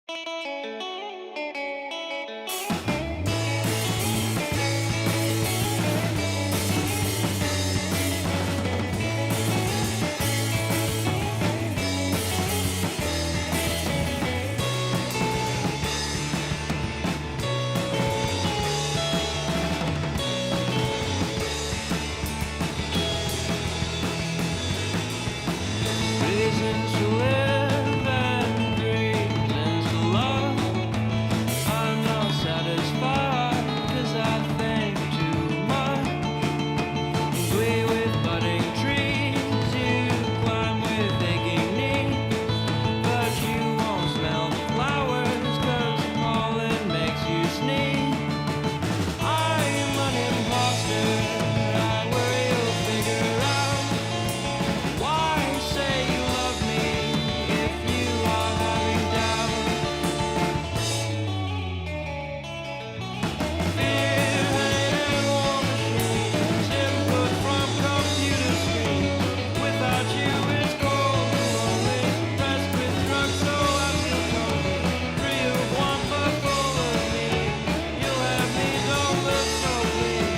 Reasons to live and reasons to love. I'm not satisfied 'cause I think too much. Play with budding trees, you climb with aching knees, but you won't smell the flowers 'cause pollen makes you sneeze. I'm an imposter, I worry you'll figure out. Why say you love me if you are having doubt? Fear, hate, and war machines, input from computer screens. Without you it's cold and lonely, pressed with drugs so I feel cozy. Free of want but full of need. You have me, don't look so bleak.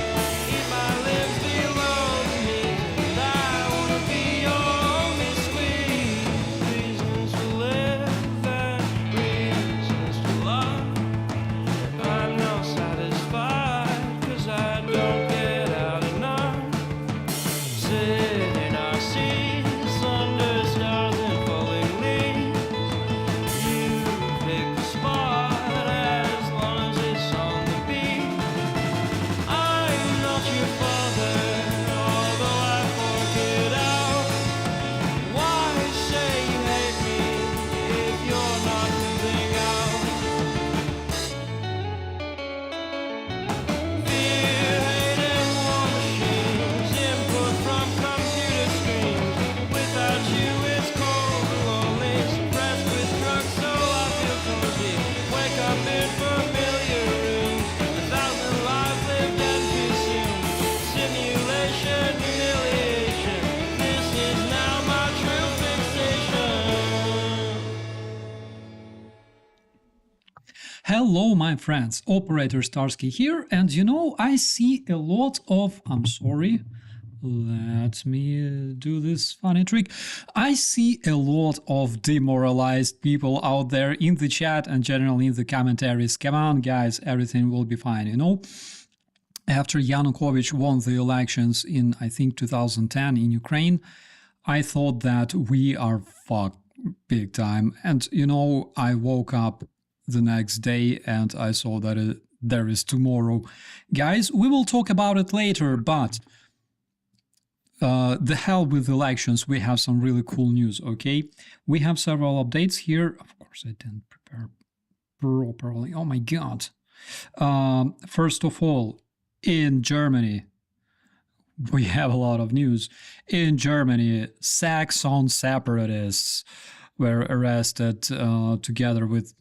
Eat my limbs below the knees, and I wanna be your only squeeze. Reasons to live and reasons to love. I'm not satisfied 'cause I don't get out enough. Sit in our seats under stars and falling leaves. You pick a spot as long as it's on the beat. I'm not your father, although I fork it out. Why say you hate me if you're not moving out? Fear, hate, and war machines, input from computer screens. Without you it's cold and lonely, suppressed with drugs so I feel cozy. Wake up in familiar rooms, 1,000 lives lived and consumed. Simulation, humiliation, this is now my true fixation. Hello, my friends. Operator Starsky here, and you know, I see a lot of. I'm sorry. Let me do this funny trick. I see a lot of demoralized people out there in the chat and generally in the commentaries. Come on, guys, everything will be fine, you know? After Yanukovych won the elections in, I think, 2010 in Ukraine, I thought that we are fucked big time. And, you know, I woke up the next day and I saw that there is tomorrow. Guys, we will talk about it later, but the hell with elections, we have some really cool news, okay? We have several updates here. Of course, I didn't prepare properly. Oh my god. First of all, in Germany, we have a lot of news. In Germany, Saxon separatists were arrested together with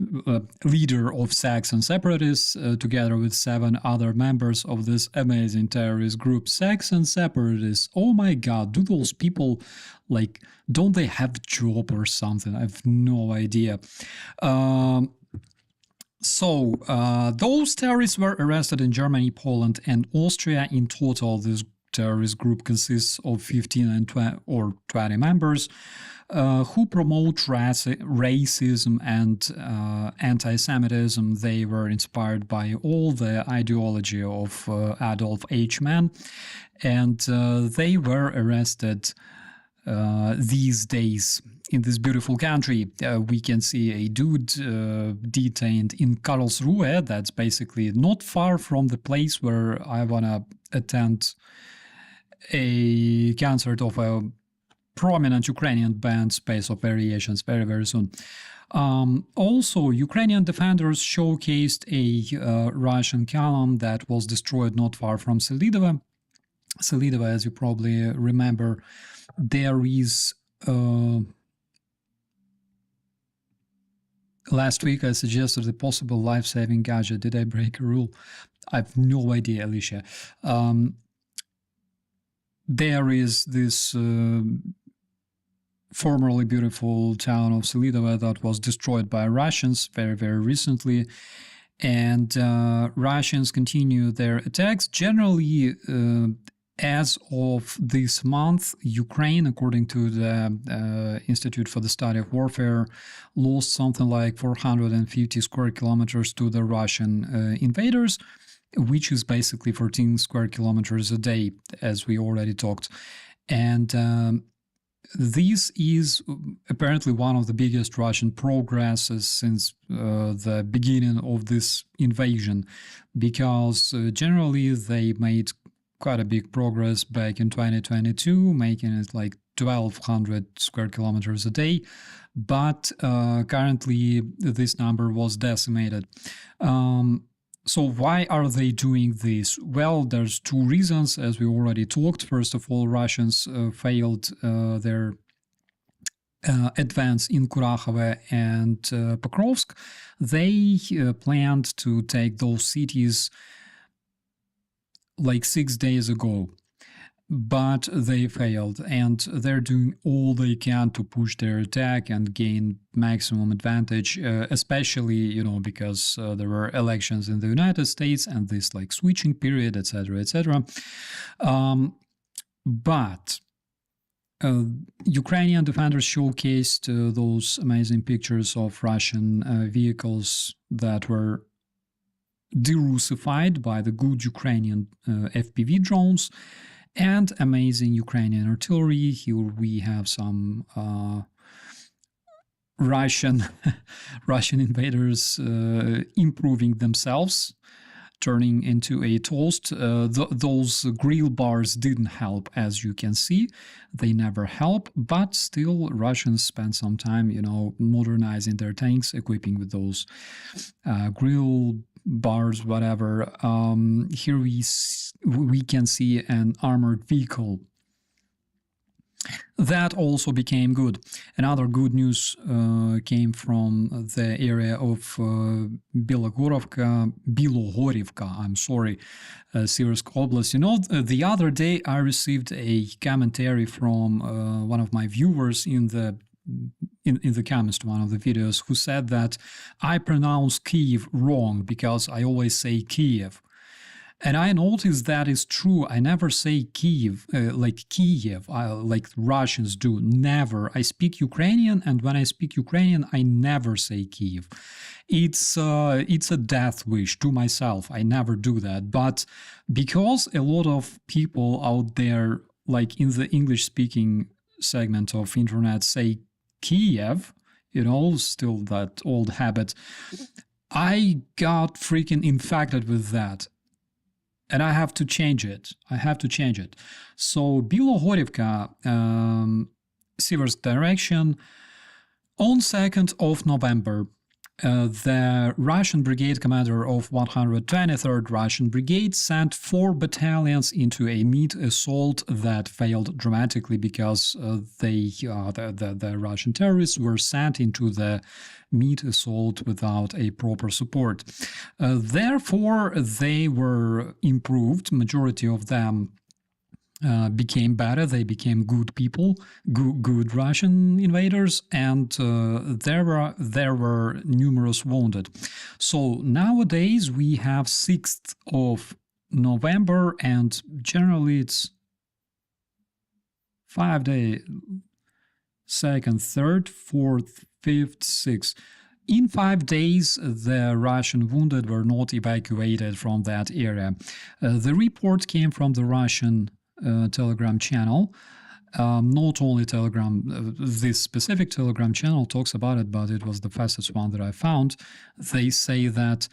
leader of Saxon separatists, together with 7 other members of this amazing terrorist group. Saxon separatists, oh my god, do those people, like, don't they have a job or something? I have no idea. Those terrorists were arrested in Germany, Poland, and Austria. In total, this terrorist group consists of 15 and 20 members who promote racism and anti-Semitism. They were inspired by all the ideology of Adolf Eichmann, and they were arrested these days in this beautiful country. We can see a dude detained in Karlsruhe. That's basically not far from the place where I want to attend a concert of a prominent Ukrainian band, Space of Variations, very, very soon. Also, Ukrainian defenders showcased a Russian column that was destroyed not far from Selidova. Selidova, as you probably remember, there is... Last week I suggested a possible life-saving gadget. Did I break a rule? I have no idea, Alicia. There is this formerly beautiful town of Selidova that was destroyed by Russians very, very recently. And Russians continue their attacks. Generally, as of this month, Ukraine, according to the Institute for the Study of Warfare, lost something like 450 square kilometers to the Russian invaders, which is basically 14 square kilometers a day, as we already talked. And this is apparently one of the biggest Russian progresses since the beginning of this invasion, because generally they made quite a big progress back in 2022, making it like 1,200 square kilometers a day. But currently this number was decimated. So why are they doing this? Well, there's two reasons, as we already talked. First of all, Russians failed their advance in Kurakhove and Pokrovsk. They planned to take those cities like 6 days ago, but they failed, and they're doing all they can to push their attack and gain maximum advantage, especially, because there were elections in the United States and this like switching period, etc., etc. But Ukrainian defenders showcased those amazing pictures of Russian vehicles that were de-Russified by the good Ukrainian FPV drones, and amazing Ukrainian artillery. Here we have some Russian invaders improving themselves, turning into a toast. Those grill bars didn't help, as you can see. They never help, but still Russians spent some time, modernizing their tanks, equipping with those grill bars, whatever. Here we can see an armored vehicle. That also became good. Another good news came from the area of Bilohorivka, Siversk Oblast. The other day I received a commentary from one of my viewers in the comments to one of the videos, who said that I pronounce Kyiv wrong because I always say Kiev. And I noticed that is true. I never say Kyiv, like Kiev, like Russians do. Never. I speak Ukrainian, and when I speak Ukrainian, I never say Kyiv. It's a death wish to myself. I never do that. But because a lot of people out there, like in the English-speaking segment of internet, say Kiev, still that old habit, I got freaking infected with that. And I have to change it. So Bilohorivka, Siversk direction, on 2nd of November, the Russian brigade commander of 123rd Russian Brigade sent 4 battalions into a meat assault that failed dramatically because the Russian terrorists were sent into the meat assault without a proper support. Therefore, they were improved. Majority of them became better. They became good people, good Russian invaders, and there were numerous wounded. So nowadays we have 6th of November, and generally it's 5 days, 2nd, 3rd, 4th, 5th, 6th. In 5 days, the Russian wounded were not evacuated from that area. The report came from the Russian Telegram channel. Not only Telegram, this specific Telegram channel talks about it, but it was the fastest one that I found. They say that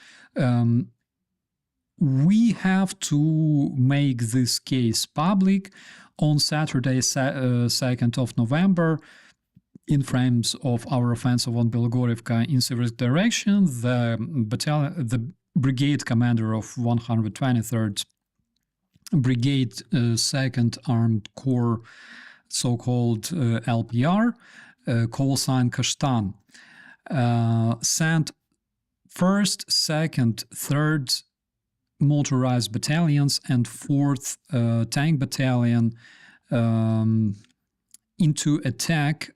we have to make this case public on Saturday, 2nd of November. In frames of our offensive on Bilohorivka in Siversk direction, the brigade commander of 123rd Brigade 2nd Armed Corps, so-called LPR, call sign Kashtan, sent 1st, 2nd, 3rd motorized battalions and 4th tank battalion into attack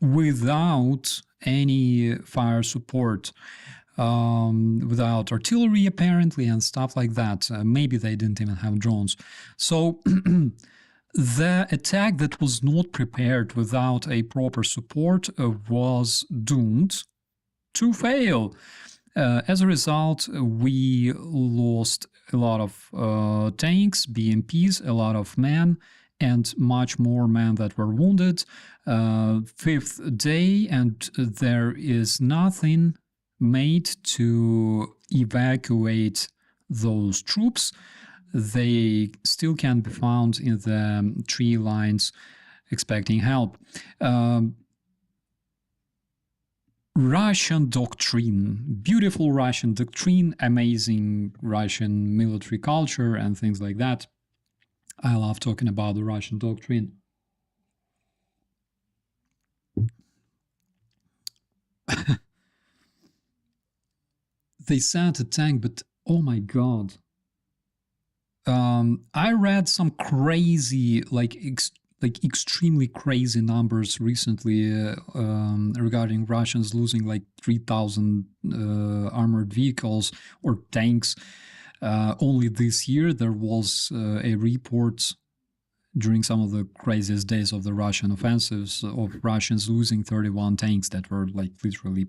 without any fire support, without artillery apparently and stuff like that. Maybe they didn't even have drones. So the attack that was not prepared without a proper support was doomed to fail. As a result, we lost a lot of tanks, BMPs, a lot of men, and much more men that were wounded. Fifth day, and there is nothing made to evacuate those troops. They still can be found in the tree lines expecting help. Russian doctrine, beautiful Russian doctrine, amazing Russian military culture and things like that. I love talking about the Russian doctrine. They sent a tank, but oh my god. I read some crazy, like extremely crazy numbers recently regarding Russians losing like 3,000 armored vehicles or tanks. Only this year there was a report during some of the craziest days of the Russian offensives of Russians losing 31 tanks that were like literally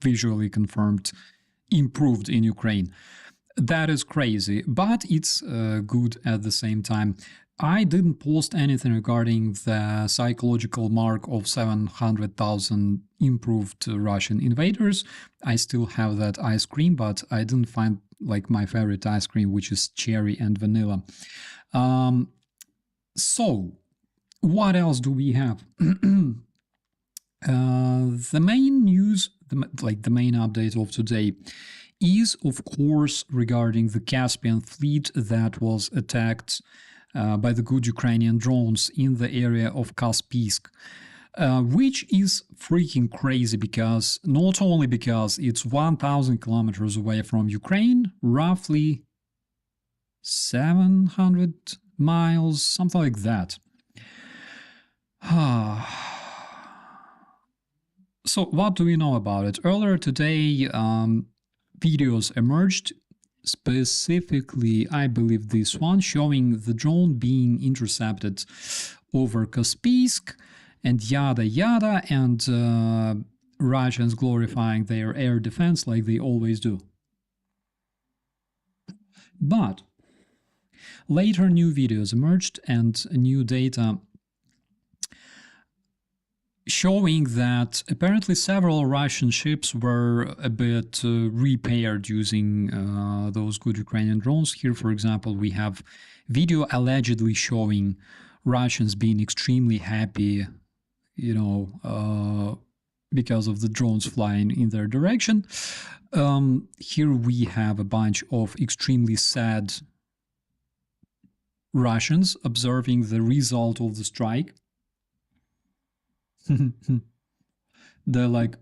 visually confirmed improved in Ukraine. That is crazy, but it's good at the same time. I didn't post anything regarding the psychological mark of 700,000 improved Russian invaders. I still have that ice cream, but I didn't find like my favorite ice cream, which is cherry and vanilla. So, what else do we have? The main news, the main update of today is, of course, regarding the Caspian Fleet that was attacked by the good Ukrainian drones in the area of Kaspiysk, which is freaking crazy because not only because it's 1,000 kilometers away from Ukraine, roughly 700 miles, something like that. So what do we know about it? Earlier today, videos emerged, specifically, I believe this one, showing the drone being intercepted over Kaspiysk and yada yada, and Russians glorifying their air defense like they always do. But later new videos emerged and new data showing that apparently several Russian ships were a bit repaired using those good Ukrainian drones. Here, for example, we have video allegedly showing Russians being extremely happy, you know, because of the drones flying in their direction. Here we have a bunch of extremely sad Russians observing the result of the strike. They're like,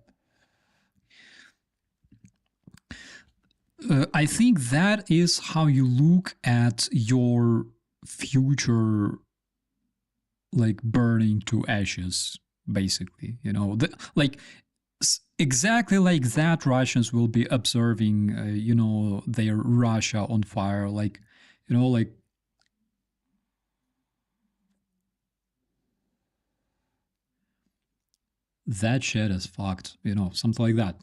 I think that is how you look at your future, like burning to ashes, basically, you know, exactly like that Russians will be observing, you know, their Russia on fire, like, you know, like, that shit is fucked, you know, something like that.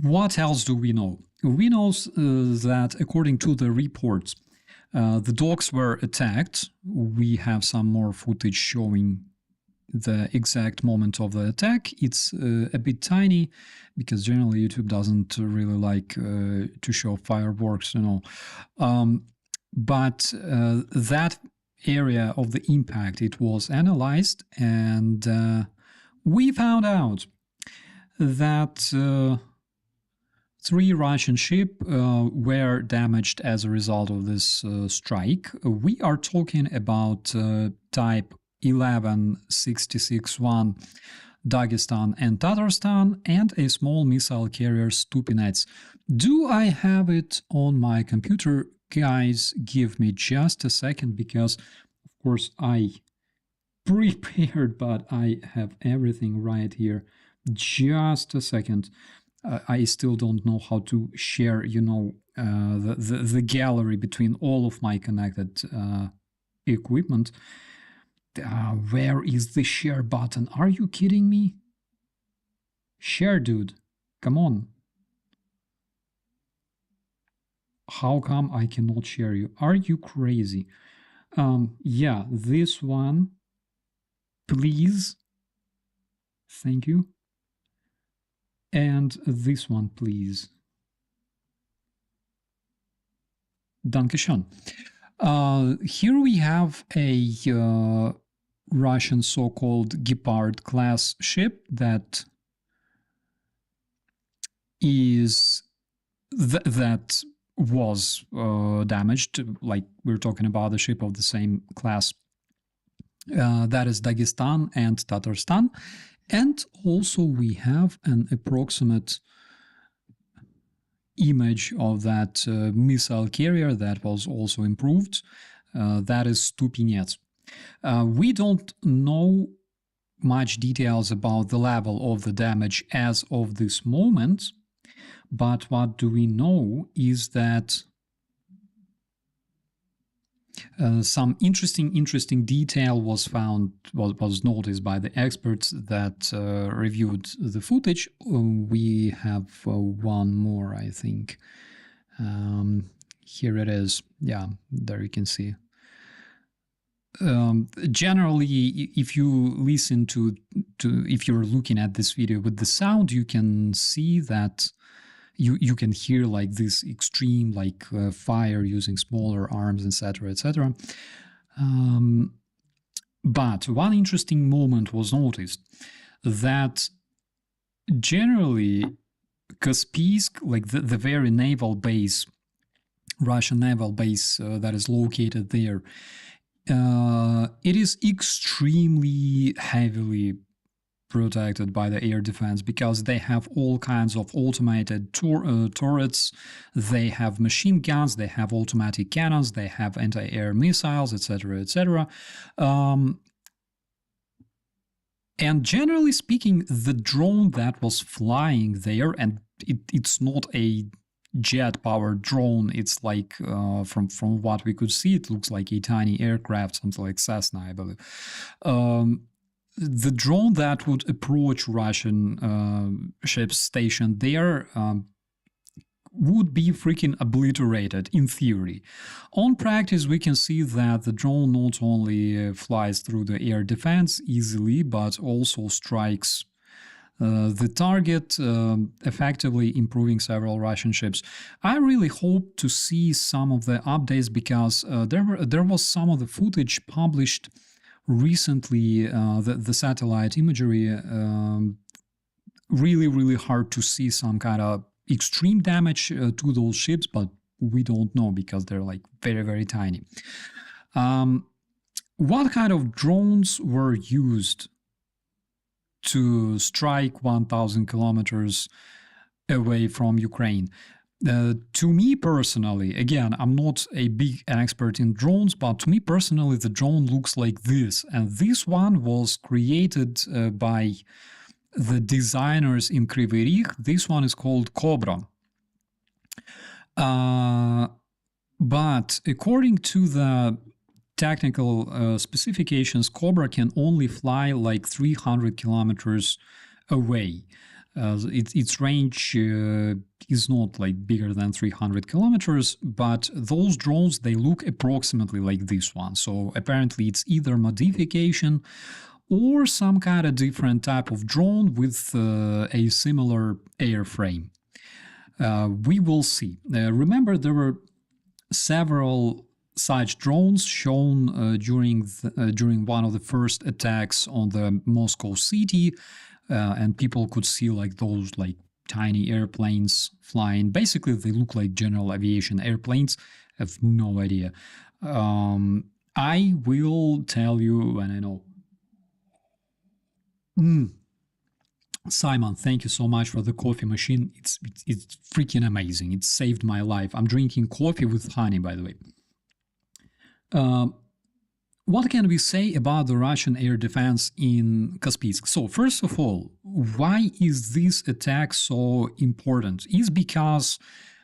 What else do we know? We know that according to the reports, the docks were attacked. We have some more footage showing the exact moment of the attack. It's a bit tiny because generally YouTube doesn't really like to show fireworks, you know. But that area of the impact, it was analyzed, and we found out that 3 Russian ships were damaged as a result of this strike. We are talking about type 1166-1 Dagestan and Tatarstan, and a small missile carrier Stupinets. Do I have it on my computer? guys give me just a second, because of course I prepared, but I have everything right here. Just a second. I still don't know how to share, the gallery between all of my connected equipment. Where is the share button? Are you kidding me? Share, dude. Come on. How come I cannot share you? Are you crazy? Yeah, this one, please. Thank you. And this one, please. Dankeschön. Here we have a Russian so-called Gepard class ship that is that was damaged. Like, we're talking about a ship of the same class. That is Dagestan and Tatarstan. And also we have an approximate image of that missile carrier that was also improved. That is Stupinets. We don't know much details about the level of the damage as of this moment, but what do we know is that some interesting detail was noticed by the experts that reviewed the footage. We have one more, I think. Here it is. Yeah, there you can see. Generally, if you listen to if you're looking at this video with the sound, you can see that you can hear like this extreme fire using smaller arms, etc., etc. But one interesting moment was noticed, that generally Kaspiysk, like the very naval base, Russian naval base that is located there, it is extremely heavily protected by the air defense, because they have all kinds of automated turrets, they have machine guns, they have automatic cannons, they have anti-air missiles, etc., etc. And generally speaking, the drone that was flying there, and it's not a jet-powered drone, it's like, from what we could see, it looks like a tiny aircraft, something like Cessna, I believe. The drone that would approach Russian ships stationed there would be freaking obliterated, in theory. On practice, we can see that the drone not only flies through the air defense easily, but also strikes the target, effectively improving several Russian ships. I really hope to see some of the updates, because there was some of the footage published recently, the satellite imagery, really hard to see some kind of extreme damage to those ships, but we don't know because they're like very tiny. What kind of drones were used to strike 1,000 kilometers away from Ukraine? To me personally, again, I'm not a big expert in drones, but to me personally, the drone looks like this. And this one was created by the designers in Kryvyi Rih. This one is called Cobra. But according to the technical specifications, Cobra can only fly like 300 kilometers away. Its range is not like bigger than 300 kilometers, but those drones, they look approximately like this one. So apparently it's either modification or some kind of different type of drone with a similar airframe. We will see. Remember, there were several such drones shown during one of the first attacks on the Moscow city. And people could see like those like tiny airplanes flying. Basically, they look like general aviation airplanes. I have no idea. I will tell you when I know. Simon, thank you so much for the coffee machine. It's freaking amazing. It saved my life. I'm drinking coffee with honey, by the way. What can we say about the Russian air defense in Caspian? So, first of all, why is this attack so important? Is because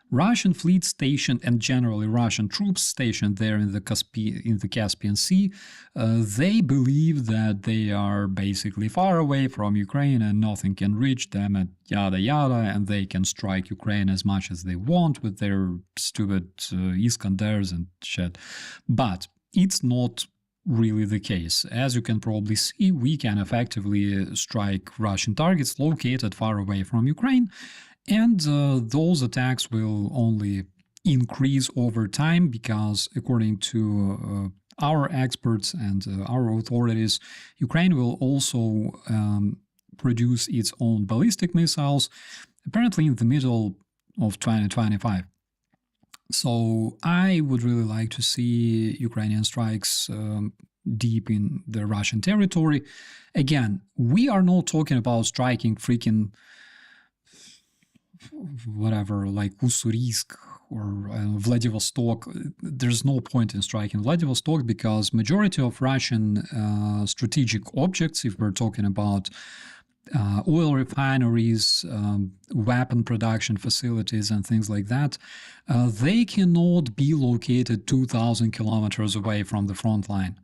Russian fleet stationed and generally Russian troops stationed there in the Caspian Sea, they believe that they are basically far away from Ukraine and nothing can reach them and yada yada, and they can strike Ukraine as much as they want with their stupid Iskanders and shit. But it's not really the case. As you can probably see, we can effectively strike Russian targets located far away from Ukraine, and those attacks will only increase over time because, according to our experts and our authorities, Ukraine will also produce its own ballistic missiles, apparently in the middle of 2025. So I would really like to see Ukrainian strikes deep in the Russian territory. Again, we are not talking about striking freaking whatever, like Ussurisk or Vladivostok. There's no point in striking Vladivostok because majority of Russian strategic objects, if we're talking about oil refineries, weapon production facilities, and things like that, they cannot be located 2,000 kilometers away from the front line.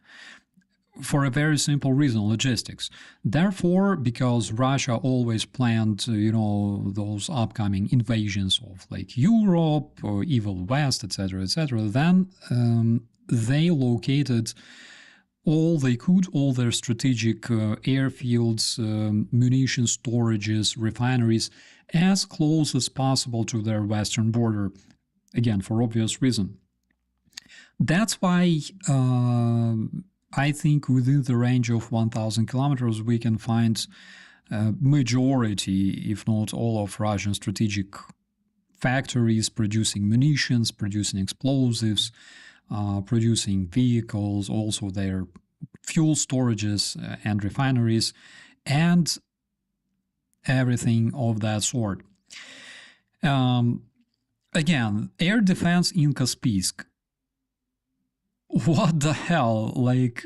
For a very simple reason, logistics. Therefore, because Russia always planned, those upcoming invasions of like Europe or Evil West, etc., then they located all they could, all their strategic airfields, munition storages, refineries, as close as possible to their western border, again, for obvious reason. That's why I think within the range of 1,000 kilometers, we can find majority, if not all, of Russian strategic factories producing munitions, producing explosives, producing vehicles, also their fuel storages and refineries, and everything of that sort. Again, air defense in Caspian. What the hell? Like,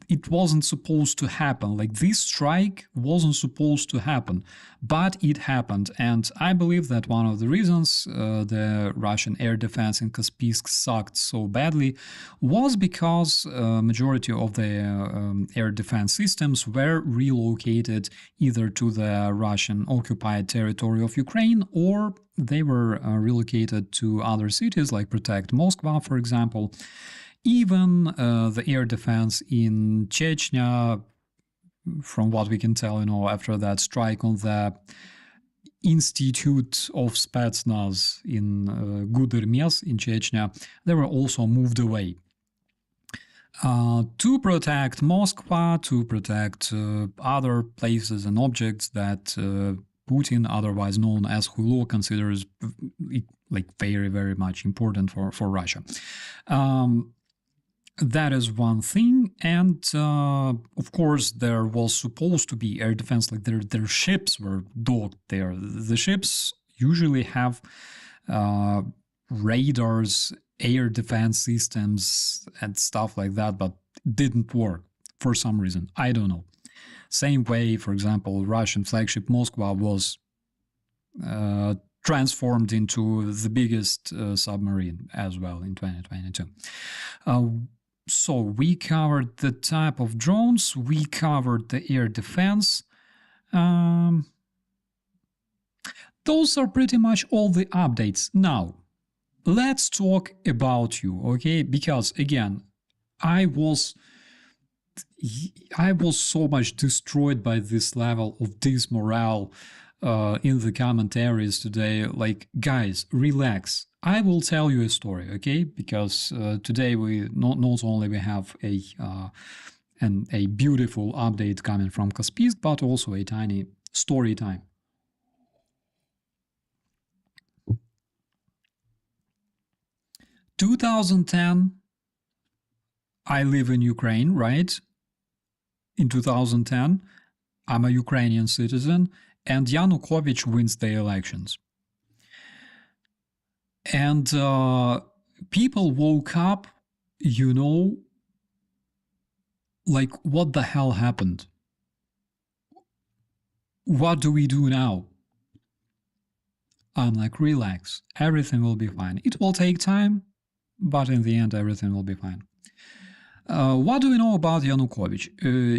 it wasn't supposed to happen. Like, this strike wasn't supposed to happen, but it happened. And I believe that one of the reasons the Russian air defense in Caspian sucked so badly was because majority of the air defense systems were relocated either to the Russian occupied territory of Ukraine, or they were relocated to other cities like Protect Moscow, for example. Even the air defense in Chechnya, from what we can tell, after that strike on the Institute of Spetsnaz in Gudermes in Chechnya, they were also moved away. To protect Moscow, to protect other places and objects that Putin, otherwise known as Hulo, considers like very, very much important for Russia. That is one thing, and of course there was supposed to be air defense, like their ships were docked there. The ships usually have radars, air defense systems, and stuff like that, but didn't work for some reason. I don't know. Same way, for example, Russian flagship Moskva was transformed into the biggest submarine as well in 2022. So we covered the type of drones, we covered the air defense. Those are pretty much all the updates. Now, let's talk about you, okay? Because again, I was so much destroyed by this level of dismorale in the commentaries today. Like, guys, relax. I will tell you a story, okay? Because today we not only we have a beautiful update coming from Caspian, but also a tiny story time. In 2010, I live in Ukraine, right? In 2010, I'm a Ukrainian citizen, and Yanukovych wins the elections. And people woke up, like, what the hell happened? What do we do now? I'm like, relax, everything will be fine. It will take time, but in the end, everything will be fine. What do we know about Yanukovych?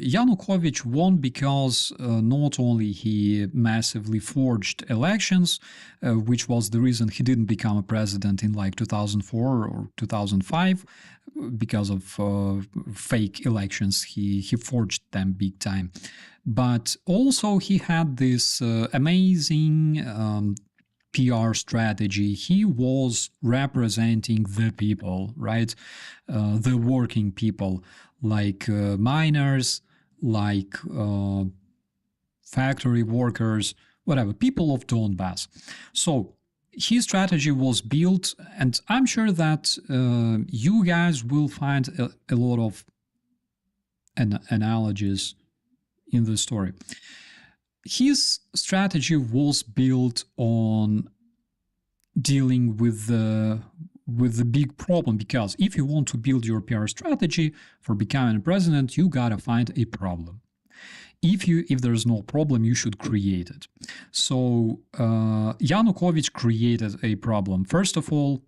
Yanukovych won because not only he massively forged elections, which was the reason he didn't become a president in like 2004 or 2005, because of fake elections. He forged them big time. But also he had this amazing PR strategy. He was representing the people, right? The working people, like miners, like factory workers, whatever, people of Donbass. So his strategy was built, and I'm sure that you guys will find a lot of analogies in the story. His strategy was built on dealing with the big problem, because if you want to build your PR strategy for becoming president, you gotta find a problem. If there's no problem, you should create it. So Yanukovych created a problem. First of all,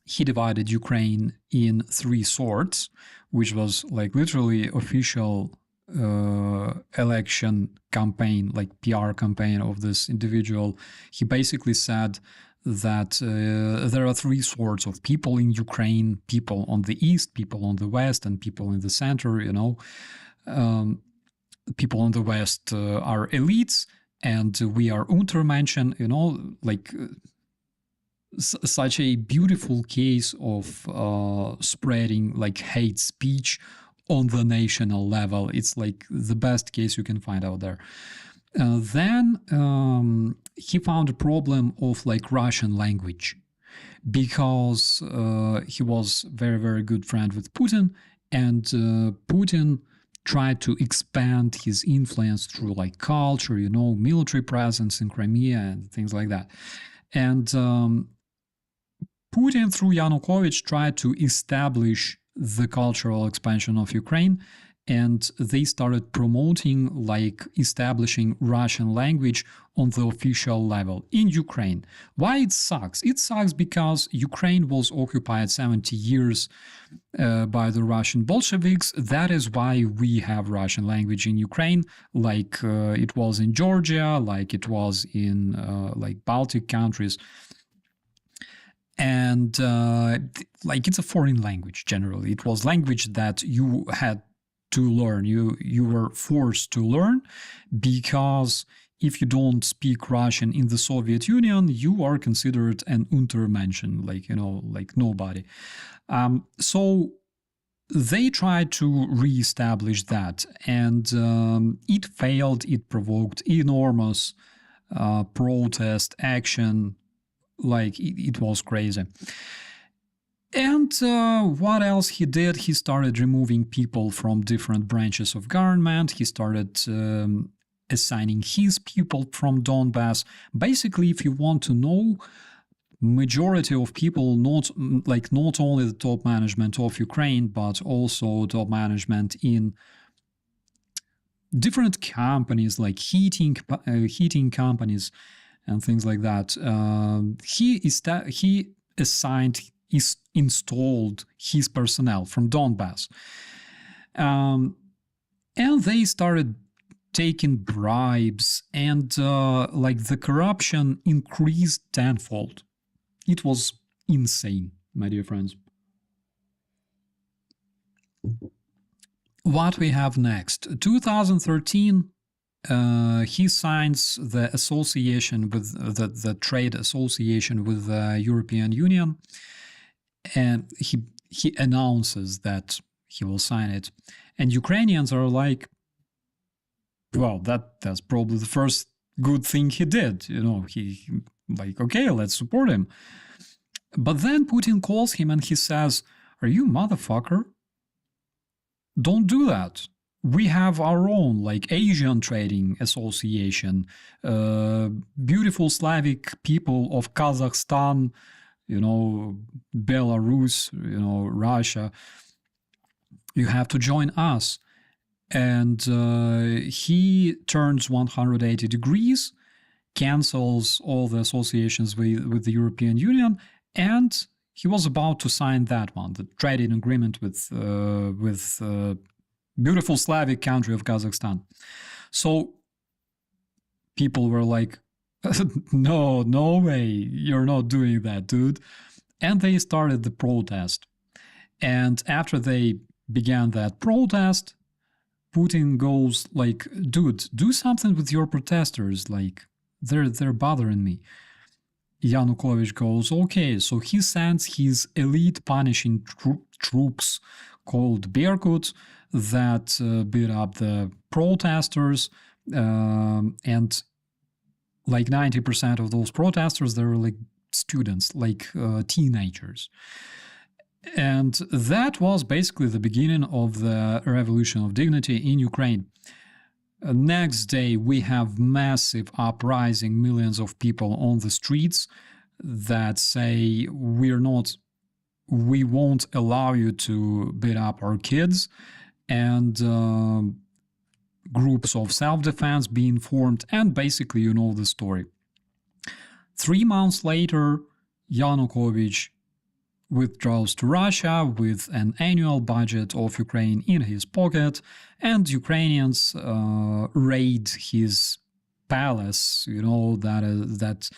he divided Ukraine in 3 swords, which was like literally official election campaign, like PR campaign of this individual. He basically said that there are 3 sorts of people in Ukraine: people on the east, people on the west, and people in the center. People on the west are elites, and we are Untermenschen. Like such a beautiful case of spreading like hate speech on the national level. It's like the best case you can find out there. Then he found a problem of like Russian language, because he was very, very good friend with Putin, and Putin tried to expand his influence through like culture, military presence in Crimea and things like that. And Putin, through Yanukovych, tried to establish the cultural expansion of Ukraine, and they started promoting, like, establishing Russian language on the official level in Ukraine. Why it sucks? It sucks because Ukraine was occupied 70 years by the Russian Bolsheviks. That is why we have Russian language in Ukraine, like it was in Georgia, like it was in like Baltic countries. And like it's a foreign language generally. It was language that you had to learn. You were forced to learn, because if you don't speak Russian in the Soviet Union, you are considered an Untermenschen, like nobody. So they tried to reestablish that, and it failed. It provoked enormous protest action. Like it was crazy. And what else he did? He started removing people from different branches of government. He started assigning his people from Donbass. Basically, if you want to know, majority of people, not only the top management of Ukraine, but also top management in different companies, like heating companies and things like that. He installed his personnel from Donbass. And they started taking bribes, and like the corruption increased tenfold. It was insane, my dear friends. What we have next? 2013, he signs the association with the trade association with the European Union, and he announces that he will sign it. And Ukrainians are like, well, that's probably the first good thing he did. He like, okay, let's support him. But then Putin calls him and he says, "Are you motherfucker? Don't do that. we have our own, like, Asian Trading Association, beautiful Slavic people of Kazakhstan, Belarus, Russia. You have to join us. And he turns 180 degrees, cancels all the associations with the European Union, and he was about to sign that one, the trading agreement with beautiful Slavic country of Kazakhstan. So people were like, no way, you're not doing that, dude. And they started the protest. And after they began that protest, Putin goes like, dude, do something with your protesters, like, they're bothering me. Yanukovych goes, okay, so he sends his elite punishing troops called Berkut that beat up the protesters, and like 90% of those protesters, they were like students, like teenagers. And that was basically the beginning of the Revolution of Dignity in Ukraine. Next day, we have massive uprising, millions of people on the streets that say, we won't allow you to beat up our kids, and groups of self-defense being formed, and basically you know the story. 3 months later, Yanukovych withdraws to Russia with an annual budget of Ukraine in his pocket, and Ukrainians raid his palace, that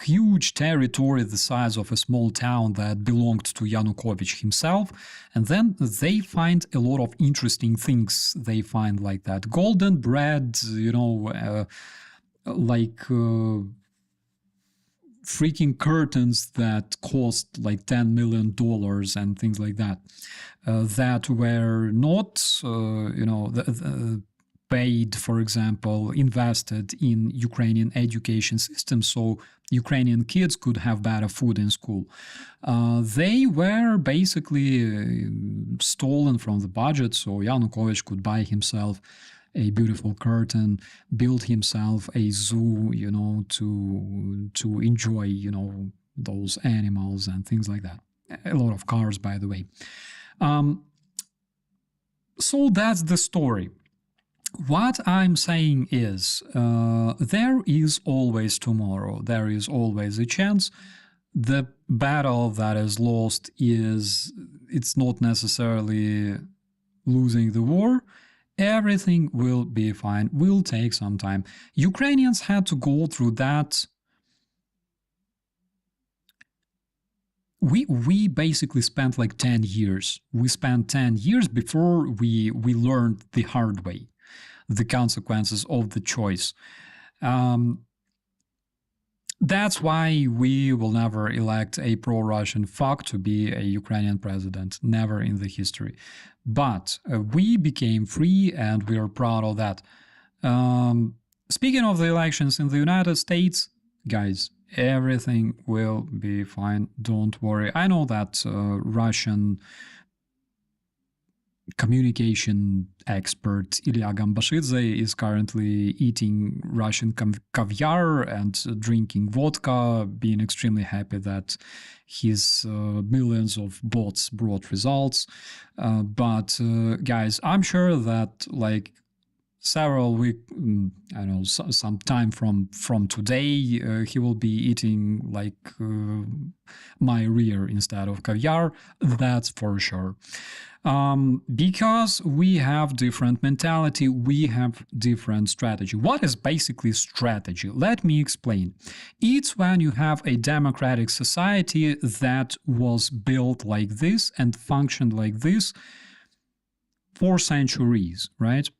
huge territory the size of a small town that belonged to Yanukovych himself. And then they find a lot of interesting things. They find like that golden bread, freaking curtains that cost like $10 million and things like that, that were not, paid, for example, invested in Ukrainian education system, so Ukrainian kids could have better food in school. They were basically stolen from the budget, so Yanukovych could buy himself a beautiful curtain, build himself a zoo, to enjoy, those animals and things like that. A lot of cars, by the way. So that's the story. What I'm saying is, there is always tomorrow. There is always a chance. The battle that is lost it's not necessarily losing the war. Everything will be fine. Will take some time. Ukrainians had to go through that. We basically spent like 10 years. We spent 10 years before we learned the hard way the consequences of the choice. That's why we will never elect a pro-Russian fuck to be a Ukrainian president, never in the history. But we became free, and we are proud of that. Speaking of the elections in the United States, guys, everything will be fine. Don't worry. I know that Russian communication expert Ilya Gambashidze is currently eating Russian caviar and drinking vodka, being extremely happy that his millions of bots brought results. But guys, I'm sure that like several weeks, some time from today, he will be eating like my rear instead of caviar. That's for sure. Because we have different mentality, we have different strategy. What is basically strategy? Let me explain. It's when you have a democratic society that was built like this and functioned like this for centuries, right?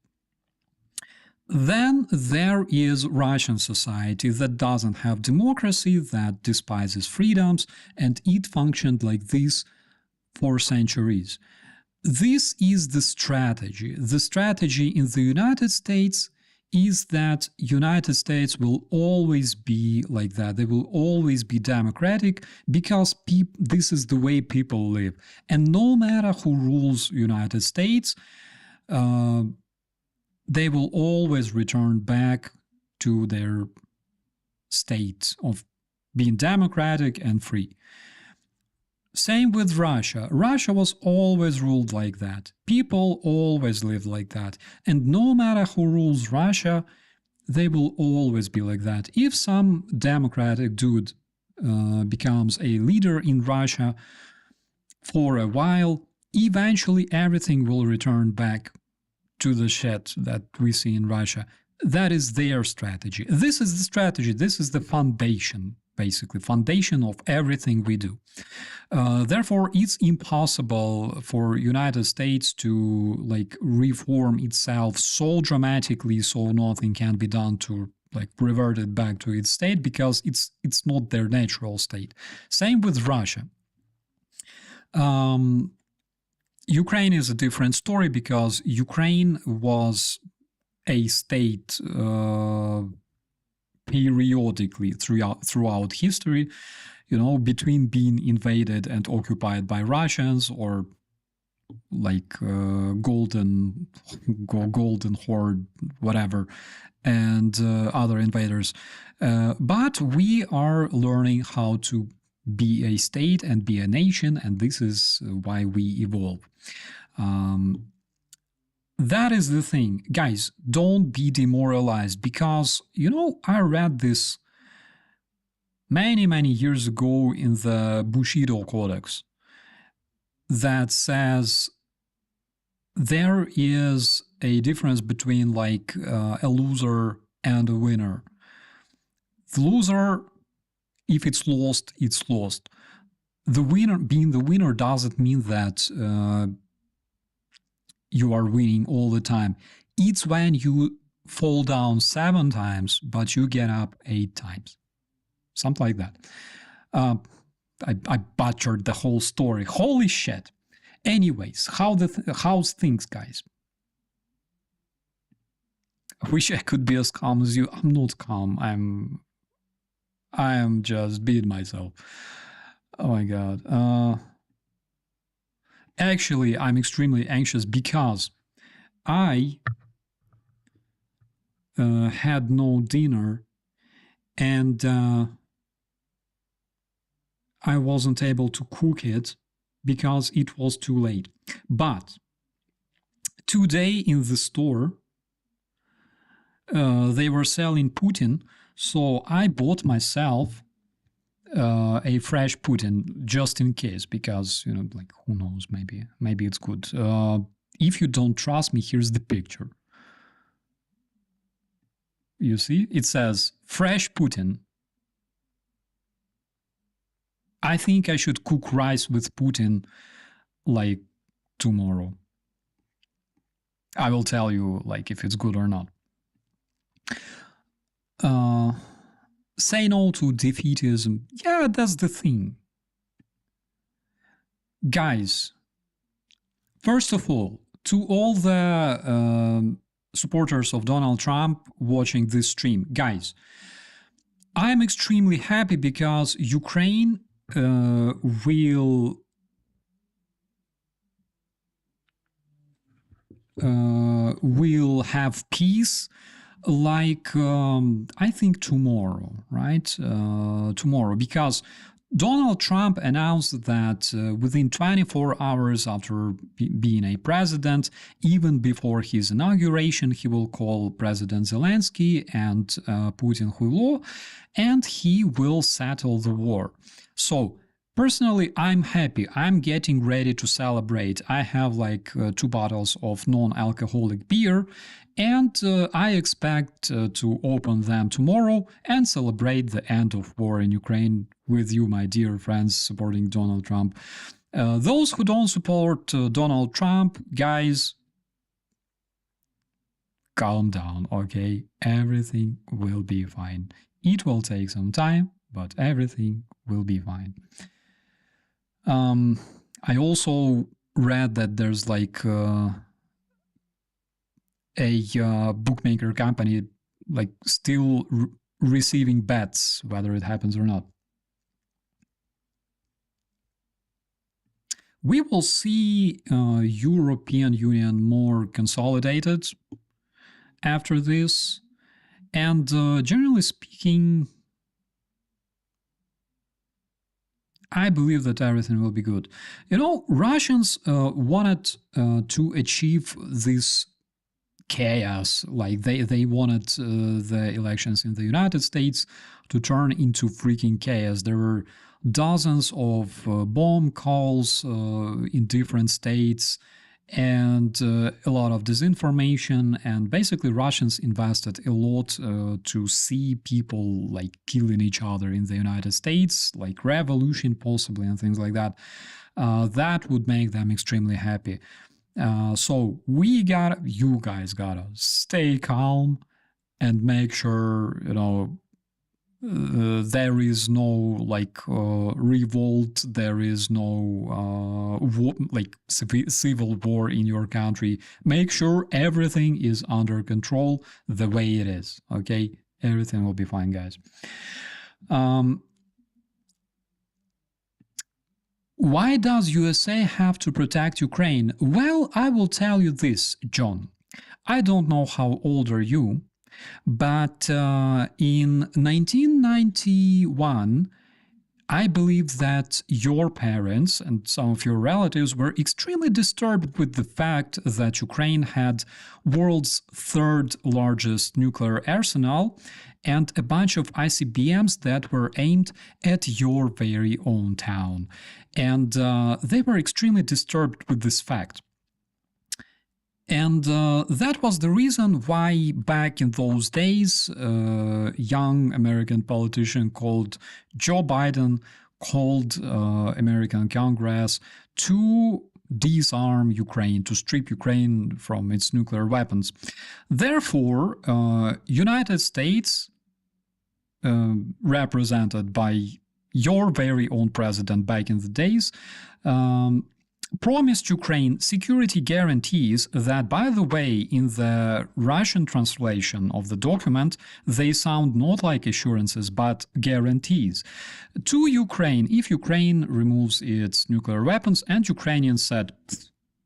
Then there is Russian society that doesn't have democracy, that despises freedoms, and it functioned like this for centuries. This is the strategy. The strategy in the United States is that United States will always be like that. They will always be democratic because this is the way people live. And no matter who rules United States, they will always return back to their state of being democratic and free. Same with Russia. Russia was always ruled like that. People always lived like that. And no matter who rules Russia, they will always be like that. If some democratic dude becomes a leader in Russia for a while, eventually everything will return back to the shit that we see in Russia. That is their strategy. This is the strategy. This is the foundation, basically, foundation of everything we do. Therefore, it's impossible for United States to like reform itself so dramatically so nothing can be done to like revert it back to its state, because it's not their natural state. Same with Russia. Ukraine is a different story, because Ukraine was a state periodically throughout history, between being invaded and occupied by Russians, or like golden horde, whatever, and other invaders. But we are learning how to be a state and be a nation, and this is why we evolve. That is the thing. Guys, don't be demoralized, because, I read this many years ago in the Bushido Codex that says there is a difference between like a loser and a winner. The loser, if it's lost, it's lost. The winner, being the winner, doesn't mean that you are winning all the time. It's when you fall down 7 times, but you get up 8 times. Something like that. I butchered the whole story. Holy shit. Anyways, how's things, guys? I wish I could be as calm as you. I'm not calm. I am just being myself. Oh my god. Actually, I'm extremely anxious because I had no dinner, and I wasn't able to cook it because it was too late. But today in the store, they were selling Putin, so I bought myself a fresh Putin just in case, because, like, who knows, maybe it's good. If you don't trust me, here's the picture. You see, it says fresh Putin. I think I should cook rice with Putin like tomorrow. I will tell you like if it's good or not. Say no to defeatism. Yeah, that's the thing. Guys, first of all, to all the supporters of Donald Trump watching this stream, guys, I'm extremely happy because Ukraine will have peace, like I think tomorrow, right? Tomorrow, because Donald Trump announced that within 24 hours after being a president, even before his inauguration, he will call President Zelensky and Putin Huilo, and he will settle the war. So, personally, I'm happy. I'm getting ready to celebrate. I have like 2 bottles of non-alcoholic beer, and I expect to open them tomorrow and celebrate the end of war in Ukraine with you, my dear friends supporting Donald Trump. Those who don't support Donald Trump, guys, calm down, okay? Everything will be fine. It will take some time, but everything will be fine. I also read that there's like a bookmaker company like still receiving bets whether it happens or not. We will see European Union more consolidated. after this. And generally speaking, I believe that everything will be good. Russians wanted to achieve this chaos. Like they wanted the elections in the United States to turn into freaking chaos. There were dozens of bomb calls in different states, and a lot of disinformation, and basically Russians invested a lot to see people like killing each other in the United States, like revolution possibly and things like that. That would make them extremely happy. So you guys gotta stay calm and make sure, there is no revolt, there is no civil war in your country. Make sure everything is under control the way it is. Okay, everything will be fine, guys. Why does USA have to protect Ukraine? Well, I will tell you this, John. I don't know how old are you, but in 1991, I believe that your parents and some of your relatives were extremely disturbed with the fact that Ukraine had world's third largest nuclear arsenal and a bunch of ICBMs that were aimed at your very own town. And they were extremely disturbed with this fact. And that was the reason why back in those days, a young American politician called Joe Biden called American Congress to disarm Ukraine, to strip Ukraine from its nuclear weapons. Therefore, United States, represented by your very own president back in the days, promised Ukraine security guarantees that, by the way, in the Russian translation of the document, they sound not like assurances but guarantees to Ukraine if Ukraine removes its nuclear weapons. And Ukrainians said,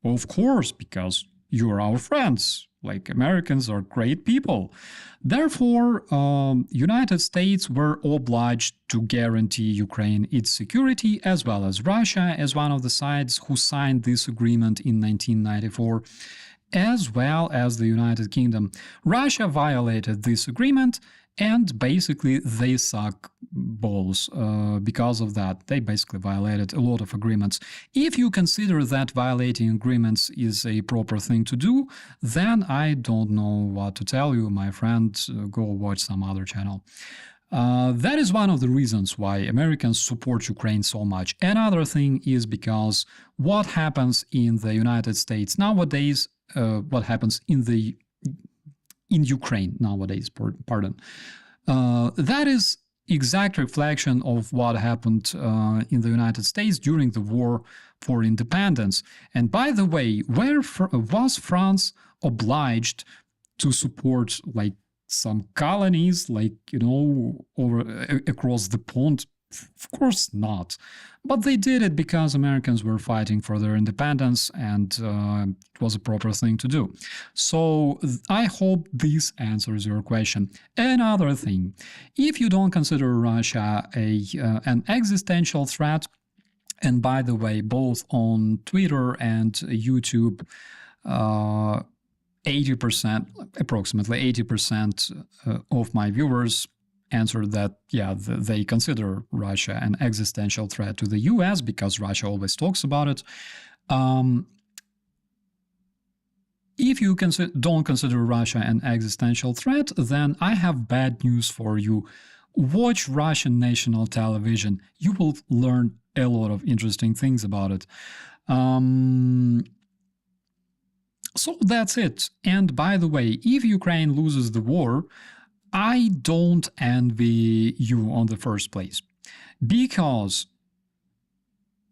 of course, because you are our friends. Like, Americans are great people. Therefore, United States were obliged to guarantee Ukraine its security, as well as Russia as one of the sides who signed this agreement in 1994, as well as the United Kingdom. Russia violated this agreement, and basically they suck balls because of that. They basically violated a lot of agreements. If you consider that violating agreements is a proper thing to do, then I don't know what to tell you, my friend. Go watch some other channel. That is one of the reasons why Americans support Ukraine so much. Another thing is because what happens in the United States nowadays, what happens in Ukraine nowadays, pardon, that is exact reflection of what happened in the United States during the War for Independence. And by the way, was France obliged to support like some colonies, over across the pond? Of course not. But they did it because Americans were fighting for their independence, and it was a proper thing to do. So I hope this answers your question. Another thing, if you don't consider Russia an existential threat, and by the way, both on Twitter and YouTube, approximately 80% of my viewers answered that, yeah, they consider Russia an existential threat to the US because Russia always talks about it. If you don't consider Russia an existential threat, then I have bad news for you. Watch Russian national television. You will learn a lot of interesting things about it. So that's it. And by the way, if Ukraine loses the war, I don't envy you on the first place, because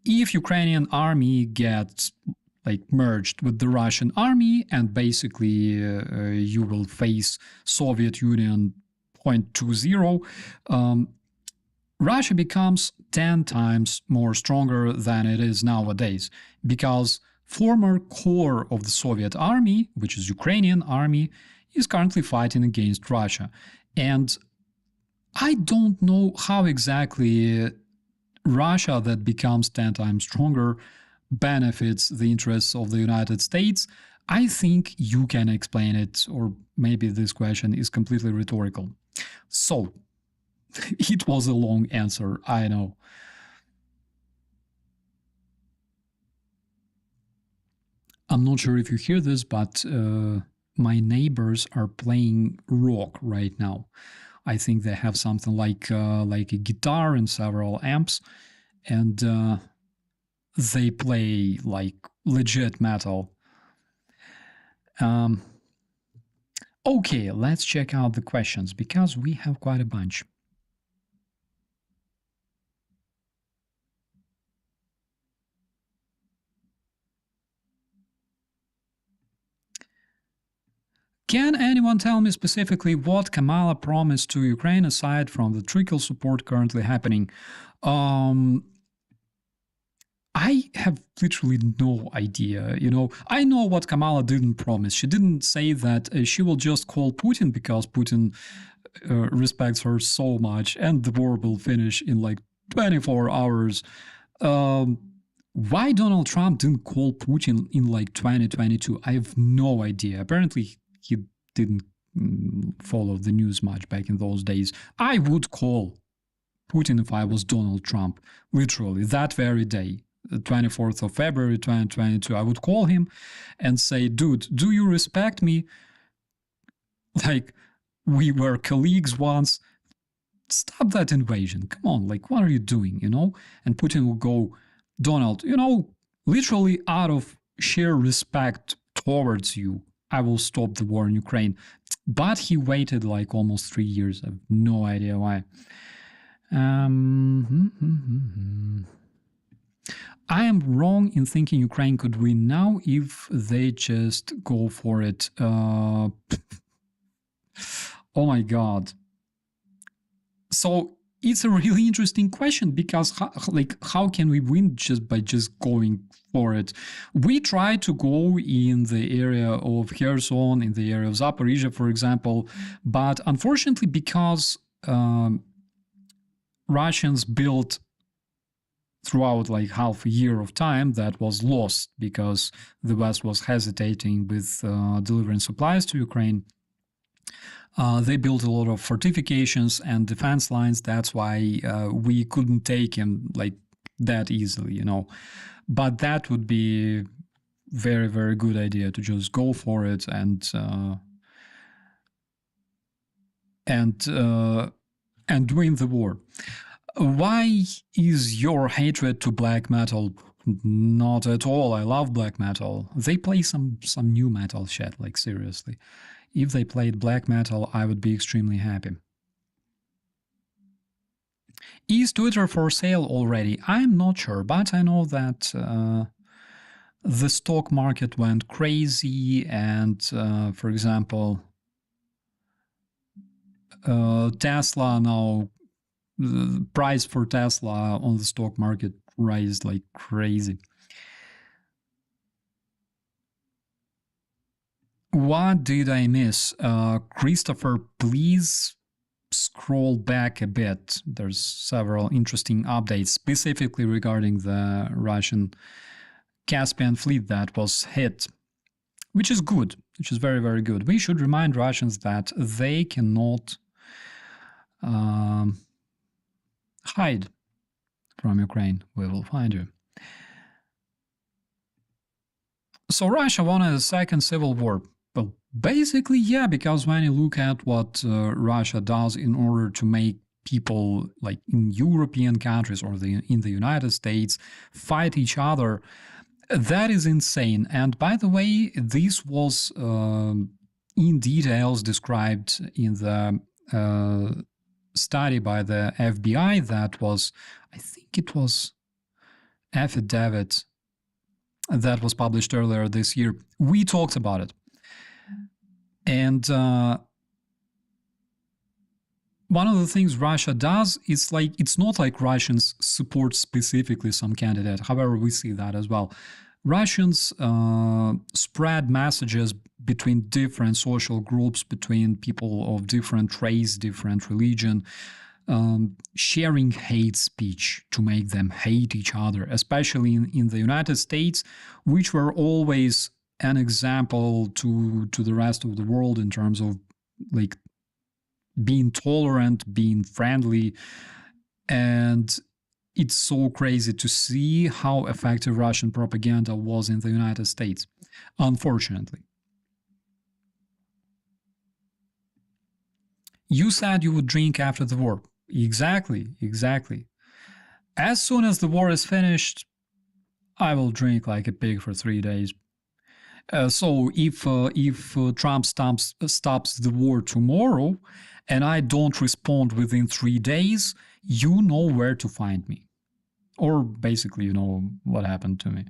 if Ukrainian army gets merged with the Russian army, and basically you will face Soviet Union 0.20, Russia becomes 10 times more stronger than it is nowadays, because former core of the Soviet army, which is Ukrainian army, is currently fighting against Russia. And I don't know how exactly Russia, that becomes 10 times stronger, benefits the interests of the United States. I think you can explain it, or maybe this question is completely rhetorical. So, it was a long answer, I know. I'm not sure if you hear this, but my neighbors are playing rock right now. I think they have something like a guitar and several amps, and they play like legit metal. Okay, let's check out the questions because we have quite a bunch. Can anyone tell me specifically what Kamala promised to Ukraine aside from the trickle support currently happening? I have literally no idea. I know what Kamala didn't promise. She didn't say that she will just call Putin because Putin respects her so much and the war will finish in like 24 hours. Why Donald Trump didn't call Putin in like 2022, I have no idea. Apparently, he didn't follow the news much back in those days. I would call Putin if I was Donald Trump, literally, that very day, the 24th of February 2022. I would call him and say, dude, do you respect me? Like, we were colleagues once. Stop that invasion. Come on, like, what are you doing, And Putin will go, Donald, literally out of sheer respect towards you, I will stop the war in Ukraine. But he waited like almost 3 years. I have no idea why. I am wrong in thinking Ukraine could win now if they just go for it. Oh my God. So it's a really interesting question because how can we win just by just going for it? We tried to go in the area of Kherson, in the area of Zaporizhia, for example, but unfortunately because Russians built throughout like half a year of time, that was lost because the West was hesitating with delivering supplies to Ukraine. They built a lot of fortifications and defense lines. That's why we couldn't take him like that easily, But that would be very, very good idea to just go for it and win the war. Why is your hatred to black metal? Not at all. I love black metal. They play some new metal shit, like seriously. If they played black metal, I would be extremely happy. Is Twitter for sale already? I'm not sure, but I know that the stock market went crazy and, for example, Tesla now, the price for Tesla on the stock market raised like crazy. What did I miss? Christopher, please scroll back a bit. There's several interesting updates, specifically regarding the Russian Caspian Fleet that was hit, which is good, which is very, very good. We should remind Russians that they cannot hide from Ukraine. We will find you. So Russia wanted a second civil war. Well, basically, yeah, because when you look at what Russia does in order to make people like in European countries or in the United States fight each other, that is insane. And by the way, this was in details described in the study by the FBI that was, I think it was affidavit that was published earlier this year. We talked about it. And one of the things Russia does is like, it's not like Russians support specifically some candidate. However, we see that as well. Russians spread messages between different social groups, between people of different race, different religion, sharing hate speech to make them hate each other, especially in the United States, which were always an example to the rest of the world in terms of like being tolerant, being friendly. And it's so crazy to see how effective Russian propaganda was in the United States, unfortunately. You said you would drink after the war. Exactly, exactly. As soon as the war is finished, I will drink like a pig for 3 days. So if Trump stops the war tomorrow, and I don't respond within 3 days, you know where to find me, or basically you know what happened to me.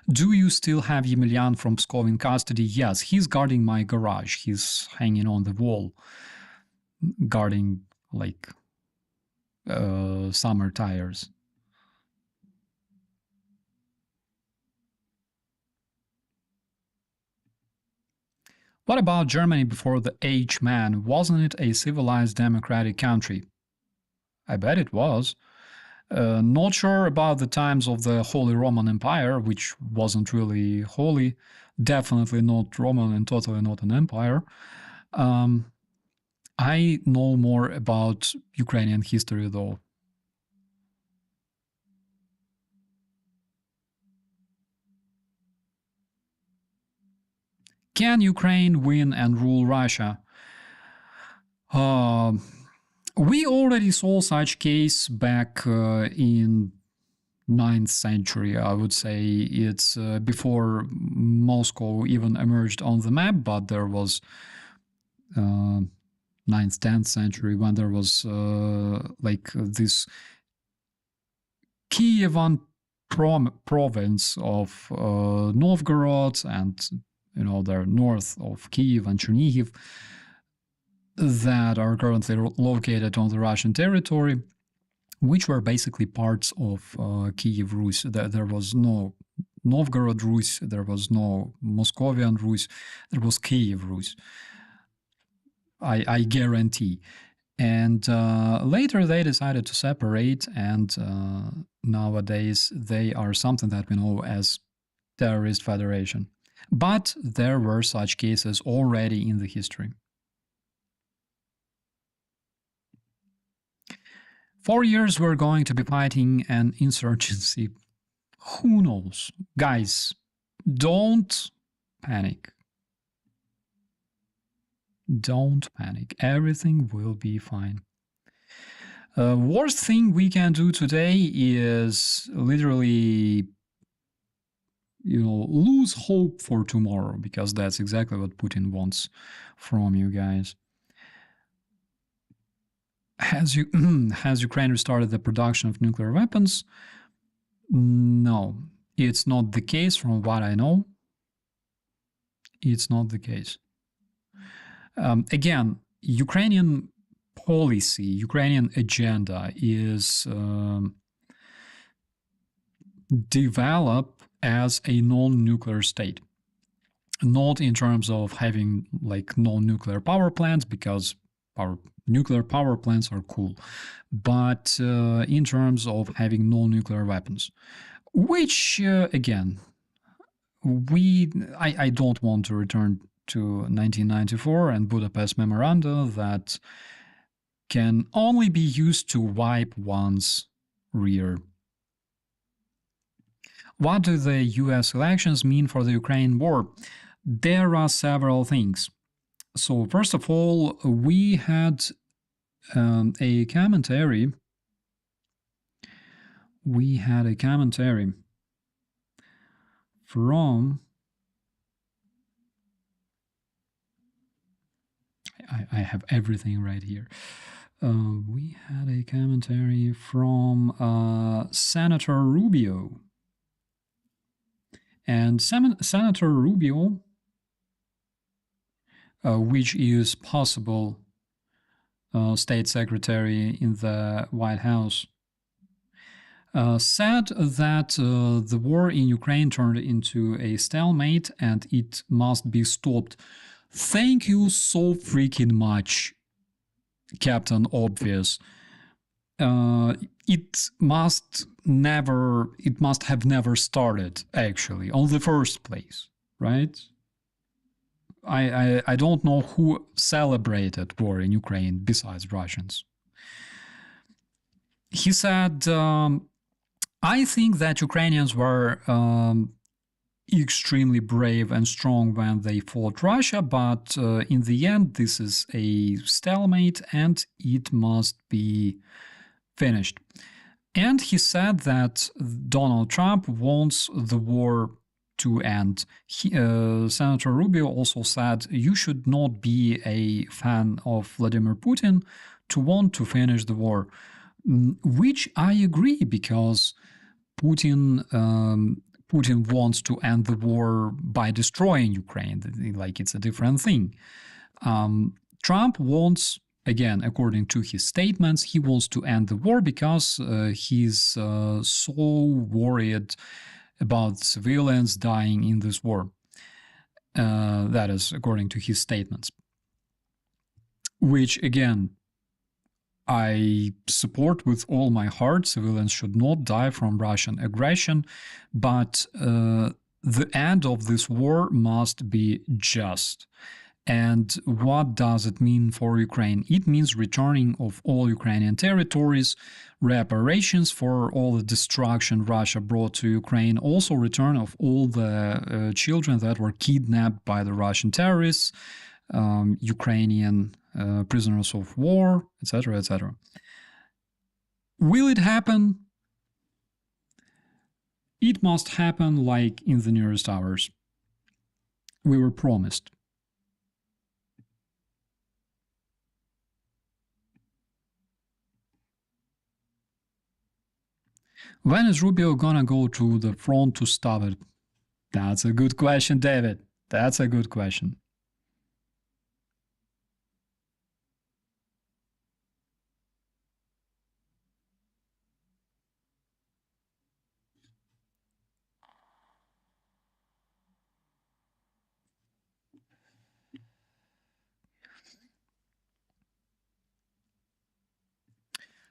Do you still have Yemelian from Pskov in custody? Yes, he's guarding my garage. He's hanging on the wall, guarding like summer tires. What about Germany before the H-man? Wasn't it a civilized democratic country? I bet it was. Not sure about the times of the Holy Roman Empire, which wasn't really holy. Definitely not Roman and totally not an empire. I know more about Ukrainian history though. Can Ukraine win and rule Russia? We already saw such case back in 9th century, I would say. It's before Moscow even emerged on the map, but there was 9th, 10th century when there was like this Kievan province of Novgorod, and you know they're north of Kiev and Chernihiv, that are currently located on the Russian territory, which were basically parts of Kiev Rus. There was no Novgorod Rus, there was no Moscovian Rus, there was Kiev Rus. I guarantee. And later they decided to separate, and nowadays they are something that we know as terrorist federation. But there were such cases already in the history. 4 years we're going to be fighting an insurgency. Who knows? Guys, don't panic. Don't panic. Everything will be fine. Worst thing we can do today is literally, lose hope for tomorrow, because that's exactly what Putin wants from you guys. Has Ukraine restarted the production of nuclear weapons? No, it's not the case from what I know. It's not the case. Again, Ukrainian policy, Ukrainian agenda is develop as a non-nuclear state. Not in terms of having like non-nuclear power plants, because nuclear power plants are cool, but in terms of having non-nuclear weapons, which again, I don't want to return to 1994 and Budapest Memoranda that can only be used to wipe one's rear. What do the US elections mean for the Ukraine war? There are several things. So first of all, we had a commentary. We had a commentary from, I have everything right here. We had a commentary from Senator Rubio. And Senator Rubio, which is possible state secretary in the White House, said that the war in Ukraine turned into a stalemate and it must be stopped. Thank you so freaking much, Captain Obvious. It must have never started, actually, on the first place, right? I don't know who celebrated war in Ukraine besides Russians. He said, I think that Ukrainians were extremely brave and strong when they fought Russia, but in the end, this is a stalemate and it must be finished. And he said that Donald Trump wants the war to end. Senator Rubio also said you should not be a fan of Vladimir Putin to want to finish the war, which I agree, because Putin wants to end the war by destroying Ukraine, like it's a different thing. Trump wants, again, according to his statements, he wants to end the war because he's so worried about civilians dying in this war. That is according to his statements, which, again, I support with all my heart. Civilians should not die from Russian aggression, but the end of this war must be just. And what does it mean for Ukraine? It means returning of all Ukrainian territories, reparations for all the destruction Russia brought to Ukraine, also return of all the children that were kidnapped by the Russian terrorists, Ukrainian prisoners of war, etc., etc. Will it happen? It must happen like in the nearest hours. We were promised. When is Rubio gonna go to the front to stop it? That's a good question, David. That's a good question.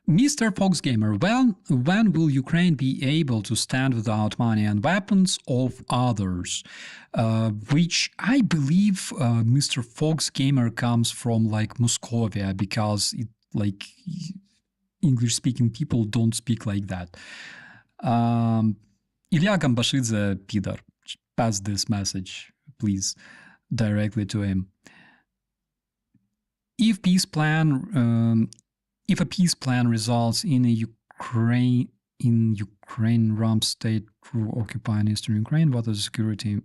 Mr. Fox Gamer, when will Ukraine be able to stand without money and weapons of others? Which I believe Mr. Fox Gamer comes from like Moscovia, because it, like, English-speaking people don't speak like that. Ilya Gambashidze, Peter, pass this message, please, directly to him. If a peace plan results in a Ukraine rump state through occupying eastern Ukraine, what is the security?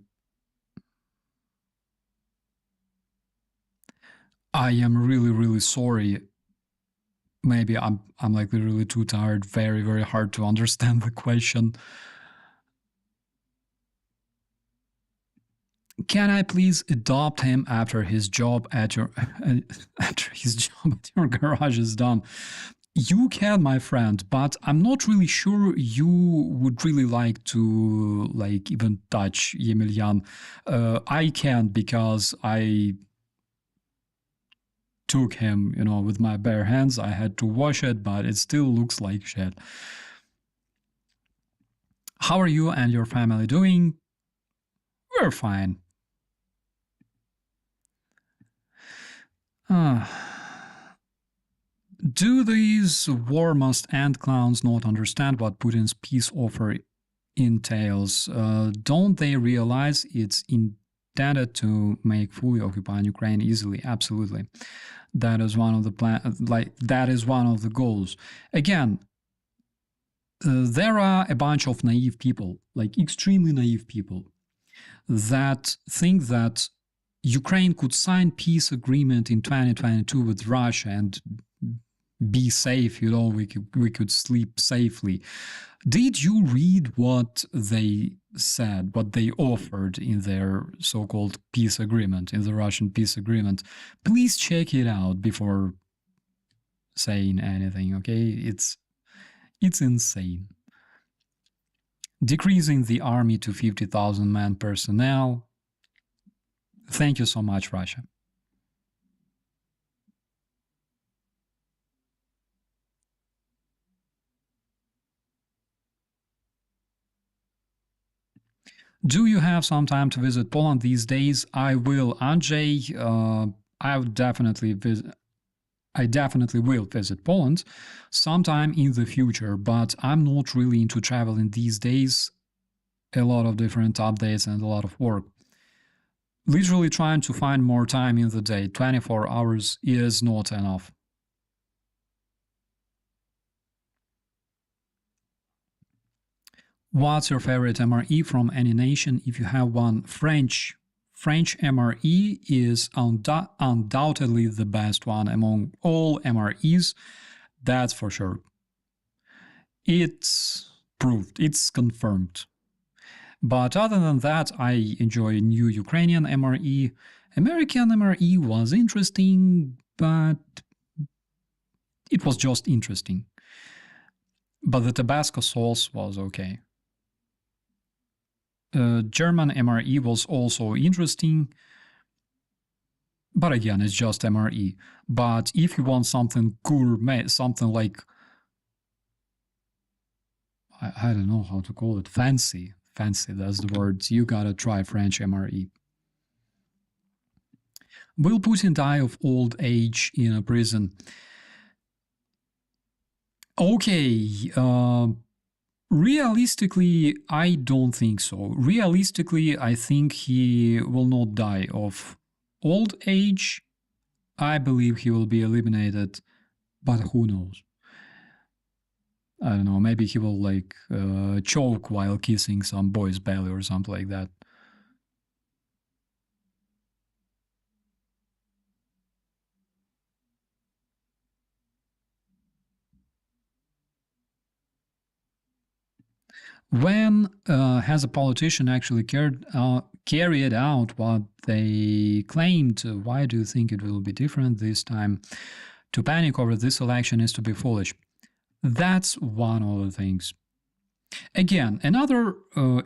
I am really, really sorry. Maybe I'm like really too tired. Very, very hard to understand the question. Can I please adopt him after his job at your garage is done? You can, my friend, but I'm not really sure you would really like to like even touch Yemilyan. I can, because I took him, with my bare hands. I had to wash it, but it still looks like shit. How are you and your family doing? We're fine. Do these war must end clowns not understand what Putin's peace offer entails? Don't they realize it's intended to make fully occupying Ukraine easily? Absolutely. That is one of the that is one of the goals. Again, there are a bunch of naive people, like extremely naive people, that think that Ukraine could sign peace agreement in 2022 with Russia and be safe, we could sleep safely. Did you read what they said, what they offered in their so-called peace agreement, in the Russian peace agreement? Please check it out before saying anything, okay? It's insane. decreasing the army to 50,000 man personnel. Thank you so much, Russia. Do you have some time to visit Poland these days? I will, Andrzej. I would definitely visit. I definitely will visit Poland sometime in the future, but I'm not really into traveling these days. A lot of different updates and a lot of work. Literally trying to find more time in the day. 24 hours is not enough. What's your favorite MRE from any nation? If you have one, French MRE is undoubtedly the best one among all MREs. That's for sure. It's proved, it's confirmed. But other than that, I enjoy new Ukrainian MRE. American MRE was interesting, but it was just interesting. But the Tabasco sauce was okay. German MRE was also interesting, but again, it's just MRE. But if you want something gourmet, something like, I don't know how to call it, fancy, that's the word, you gotta try French MRE. Will Putin die of old age in a prison? Okay, realistically, I don't think so. Realistically, I think he will not die of old age. I believe he will be eliminated, but who knows? I don't know, maybe he will like choke while kissing some boy's belly or something like that. When has a politician actually carried out what they claimed? Why do you think it will be different this time? To panic over this election is to be foolish. That's one of the things. Again, another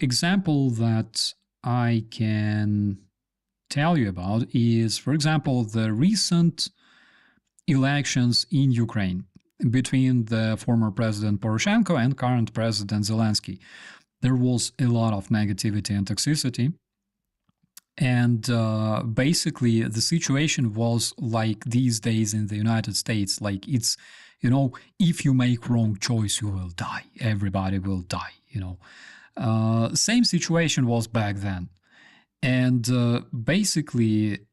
example that I can tell you about is, for example, the recent elections in Ukraine between the former President Poroshenko and current President Zelensky. There was a lot of negativity and toxicity. And basically, the situation was like these days in the United States. Like it's, you know, if you make wrong choice, you will die. Everybody will die, you know. Same situation was back then. And basically,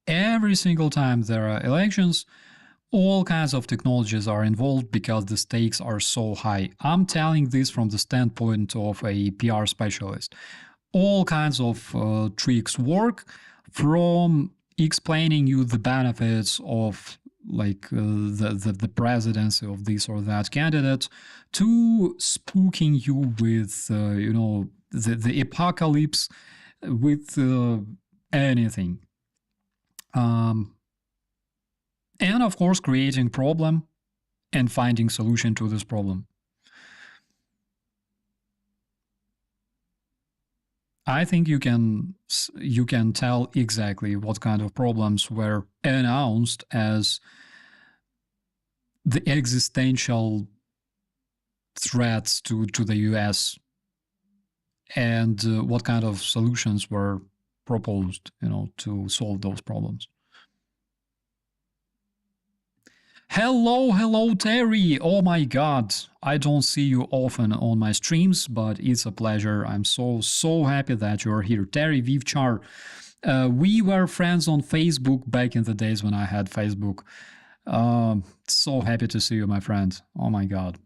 every single time there are elections, all kinds of technologies are involved because the stakes are so high. I'm telling this from the standpoint of a PR specialist. All kinds of tricks work, from explaining you the benefits of like the presidency of this or that candidate to spooking you with you know, the apocalypse, with anything. And of course, creating problem and finding solution to this problem. I think you can tell exactly what kind of problems were announced as the existential threats to the US, and what kind of solutions were proposed, you know, to solve those problems. Hello, Terry. Oh my God. I don't see you often on my streams, but it's a pleasure. I'm so happy that you're here. Terry Vivchar. We were friends on Facebook back in the days when I had Facebook. So happy to see you, my friend. Oh my God.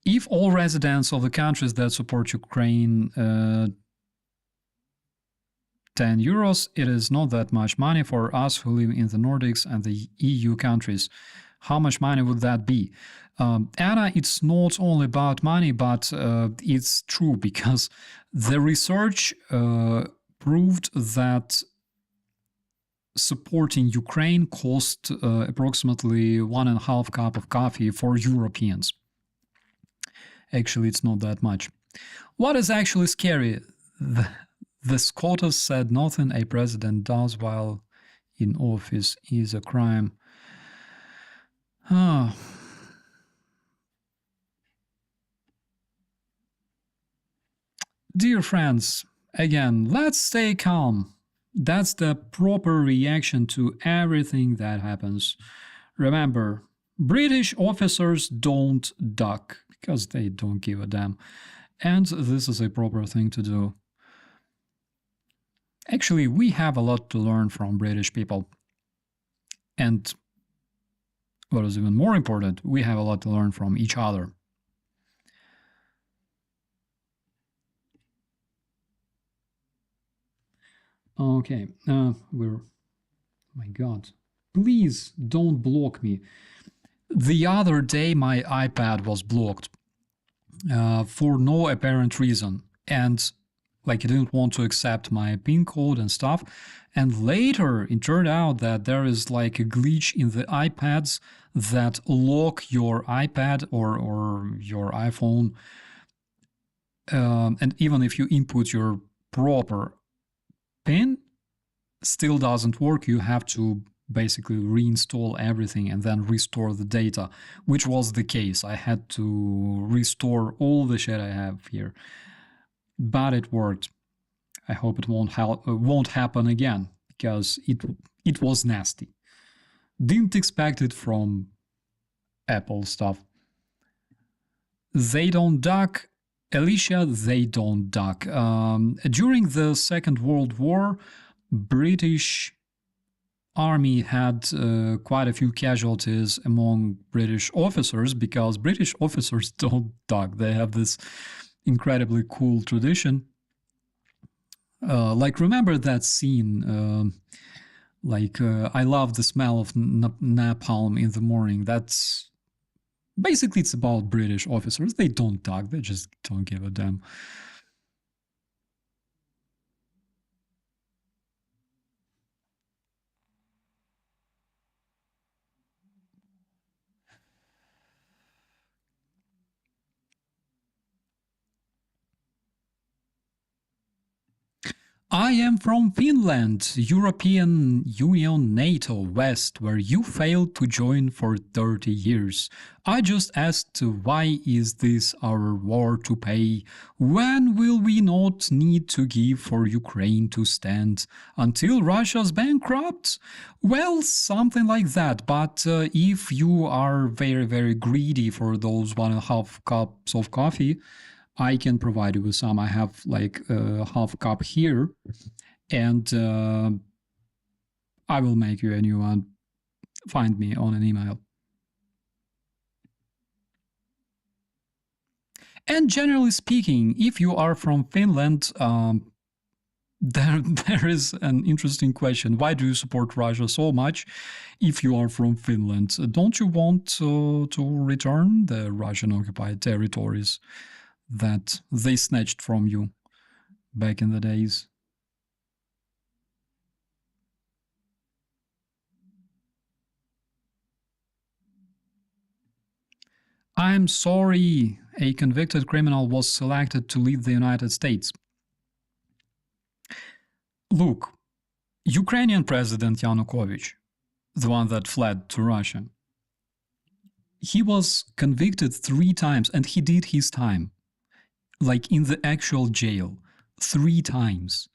If all residents of the countries that support Ukraine 10 euros, it is not that much money for us who live in the Nordics and the EU countries. How much money would that be? Anna, it's not only about money, but it's true because the research proved that supporting Ukraine cost approximately 1.5 cup of coffee for Europeans. Actually, it's not that much. What is actually scary? The SCOTUS said nothing a president does while in office is a crime. Ah. Dear friends, again, let's stay calm. That's the proper reaction to everything that happens. Remember, British officers don't duck because they don't give a damn. And this is a proper thing to do. Actually, we have a lot to learn from British people. And what is even more important, we have a lot to learn from each other. Okay, my God, please don't block me. The other day, my iPad was blocked for no apparent reason, and like it didn't want to accept my PIN code and stuff. And later, it turned out that there is like a glitch in the iPads that lock your iPad or your iPhone. And even if you input your proper PIN, still doesn't work. You have to basically reinstall everything and then restore the data, which was the case. I had to restore all the shit I have here, but it worked. I hope it won't happen again because it was nasty. Didn't expect it from Apple stuff. They don't duck. Alicia, they don't duck. During the Second World War, British Army had quite a few casualties among British officers because British officers don't duck. They have this incredibly cool tradition. Like, remember that scene? I love the smell of napalm in the morning. That's basically, it's about British officers. They don't duck. They just don't give a damn. I am from Finland, European Union, NATO, West, where you failed to join for 30 years. I just asked why is this our war to pay? When will we not need to give for Ukraine to stand? Until Russia's bankrupt? Well, something like that, but if you are very, very greedy for those 1.5 cups of coffee, I can provide you with some. I have like a half cup here, and I will make you a new one. Find me on an email. And generally speaking, if you are from Finland, there is an interesting question. Why do you support Russia so much if you are from Finland? Don't you want to return the Russian occupied territories that they snatched from you back in the days? I'm sorry, a convicted criminal was selected to lead the United States. Look, Ukrainian President Yanukovych, the one that fled to Russia, he was convicted 3 times and he did his time. Like in the actual jail, 3 times.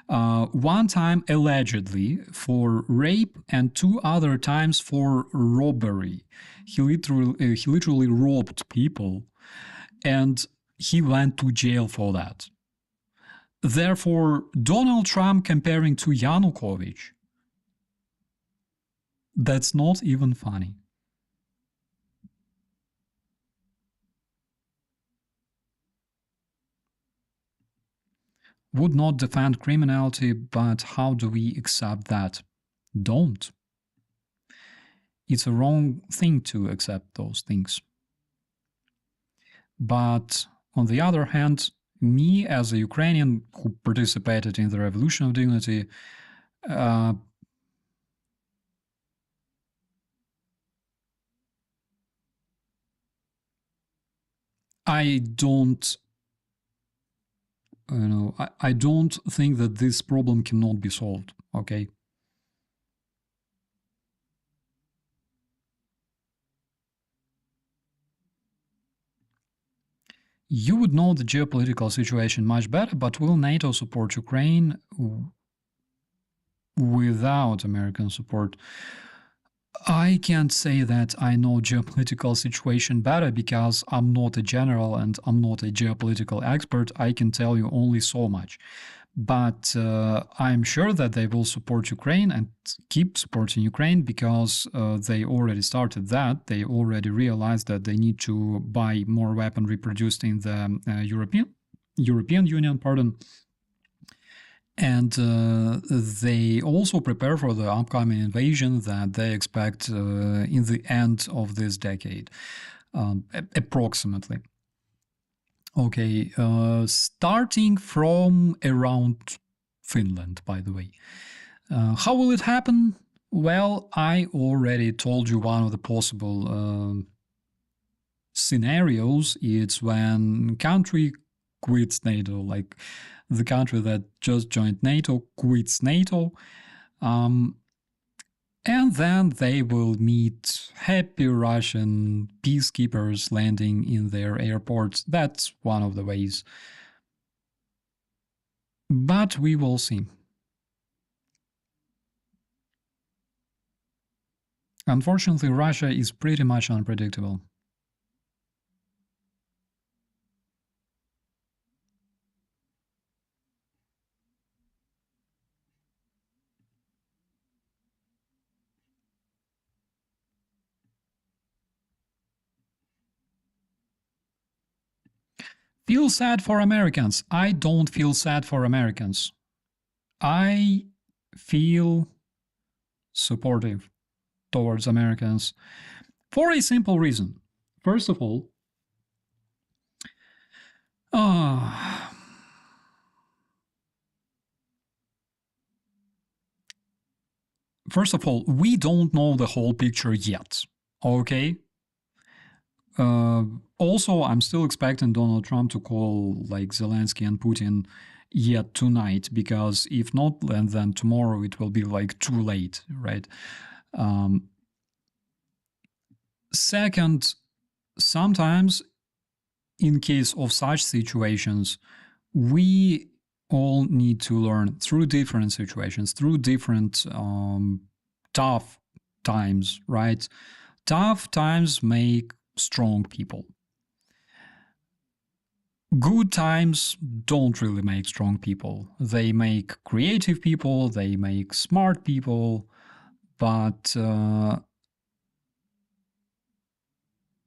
1 time allegedly for rape and 2 other times for robbery. He literally robbed people and he went to jail for that. Therefore, Donald Trump comparing to Yanukovych, that's not even funny. Would not defend criminality, but how do we accept that? Don't. It's a wrong thing to accept those things. But on the other hand, me as a Ukrainian who participated in the Revolution of Dignity, I don't, I don't think that this problem cannot be solved. Okay. You would know the geopolitical situation much better, but will NATO support Ukraine without American support? I can't say that I know geopolitical situation better because I'm not a general and I'm not a geopolitical expert. I can tell you only so much. But I'm sure that they will support Ukraine and keep supporting Ukraine because they already started that. They already realized that they need to buy more weaponry produced in the European Union, pardon. And they also prepare for the upcoming invasion that they expect in the end of this decade, approximately. Okay, starting from around Finland, by the way. How will it happen? Well, I already told you one of the possible scenarios. It's when country quits NATO, like the country that just joined NATO quits NATO. And then they will meet happy Russian peacekeepers landing in their airports. That's one of the ways. But we will see. Unfortunately, Russia is pretty much unpredictable. Feel sad for Americans. I don't feel sad for Americans. I feel supportive towards Americans for a simple reason. First of all, we don't know the whole picture yet, okay? Also, I'm still expecting Donald Trump to call like Zelensky and Putin yet tonight, because if not, then tomorrow it will be like too late, right? Second, sometimes in case of such situations, we all need to learn through different situations, through different tough times, right? Tough times make strong people. Good times don't really make strong people. They make creative people, they make smart people, but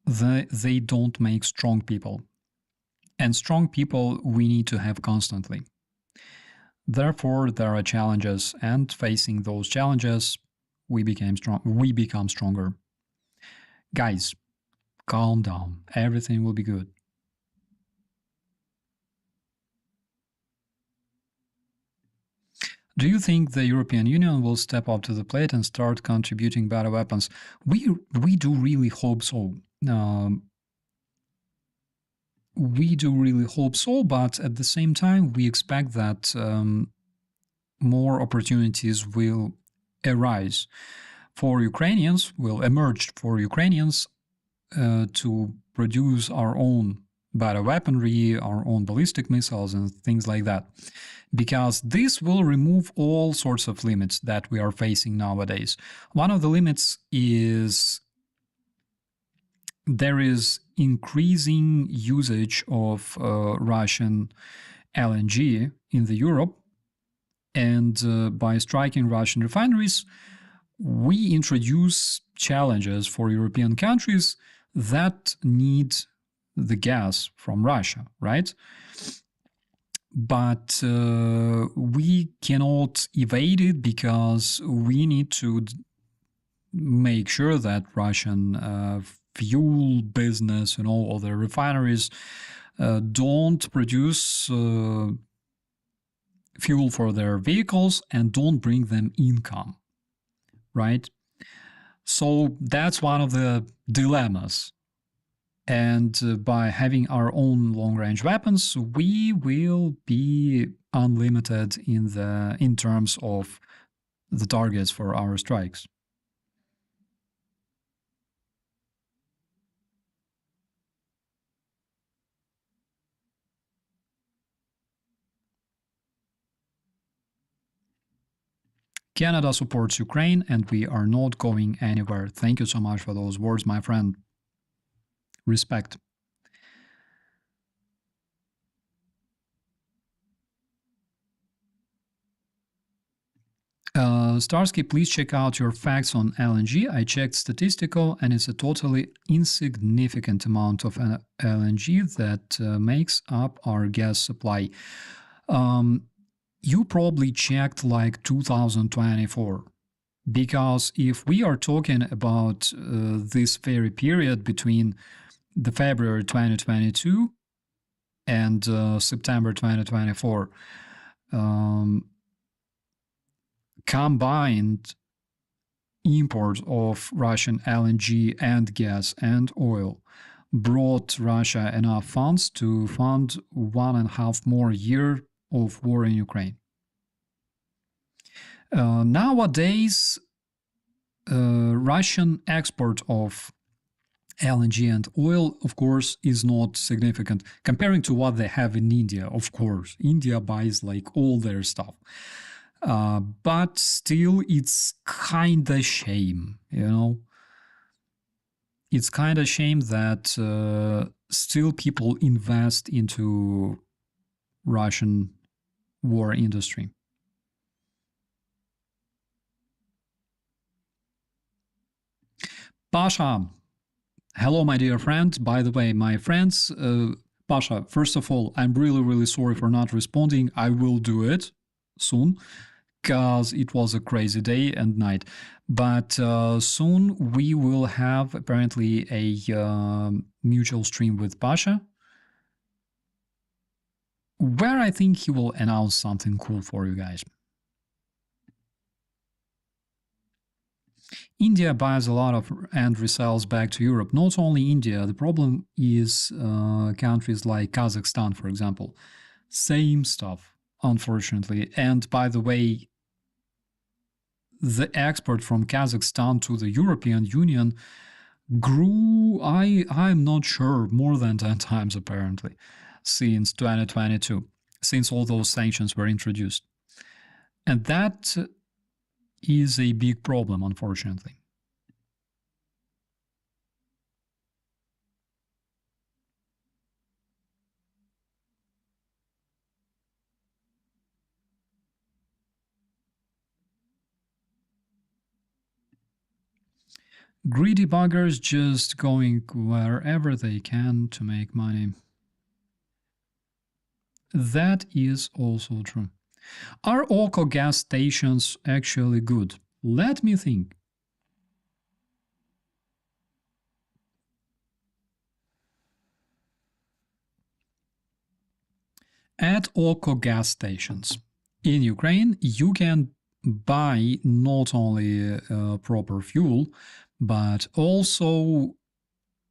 they don't make strong people. And strong people we need to have constantly. Therefore, there are challenges, and facing those challenges, we become stronger. Guys, calm down. Everything will be good. Do you think the European Union will step up to the plate and start contributing better weapons? We do really hope so. We do really hope so, but at the same time, we expect that more opportunities will arise for Ukrainians, will emerge for Ukrainians to produce our own better weaponry, our own ballistic missiles, and things like that. Because this will remove all sorts of limits that we are facing nowadays. One of the limits is there is increasing usage of Russian LNG in the Europe, and by striking Russian refineries, we introduce challenges for European countries that need the gas from Russia, right? But we cannot evade it because we need to make sure that Russian fuel business and all other refineries don't produce fuel for their vehicles and don't bring them income, right? So that's one of the dilemmas And by having our own long-range weapons, we will be unlimited in terms of the targets for our strikes. Canada supports Ukraine, and we are not going anywhere. Thank you so much for those words, my friend. Respect. Starsky, please check out your facts on LNG. I checked statistical, and it's a totally insignificant amount of LNG that makes up our gas supply. You probably checked like 2024, because if we are talking about this very period between the February 2022 and September 2024, combined import of Russian LNG and gas and oil brought Russia enough funds to fund 1.5 more year of war in Ukraine. Nowadays, Russian export of LNG and oil, of course, is not significant comparing to what they have in India. Of course, India buys like all their stuff. But still, it's kind of shame, you know? It's kind of shame that still people invest into Russian war industry. Pasha, hello, my dear friend. By the way, my friends, Pasha, first of all, I'm really, really sorry for not responding. I will do it soon, because it was a crazy day and night. But soon we will have apparently a mutual stream with Pasha, where I think he will announce something cool for you guys. India buys a lot of and resells back to Europe. Not only India, the problem is countries like Kazakhstan, for example. Same stuff, unfortunately. And by the way, the export from Kazakhstan to the European Union grew, I'm not sure, more than 10 times apparently, since 2022, since all those sanctions were introduced. And that is a big problem, unfortunately. Greedy buggers just going wherever they can to make money. That is also true. Are Oko gas stations actually good? Let me think. At Oko gas stations in Ukraine, you can buy not only proper fuel, but also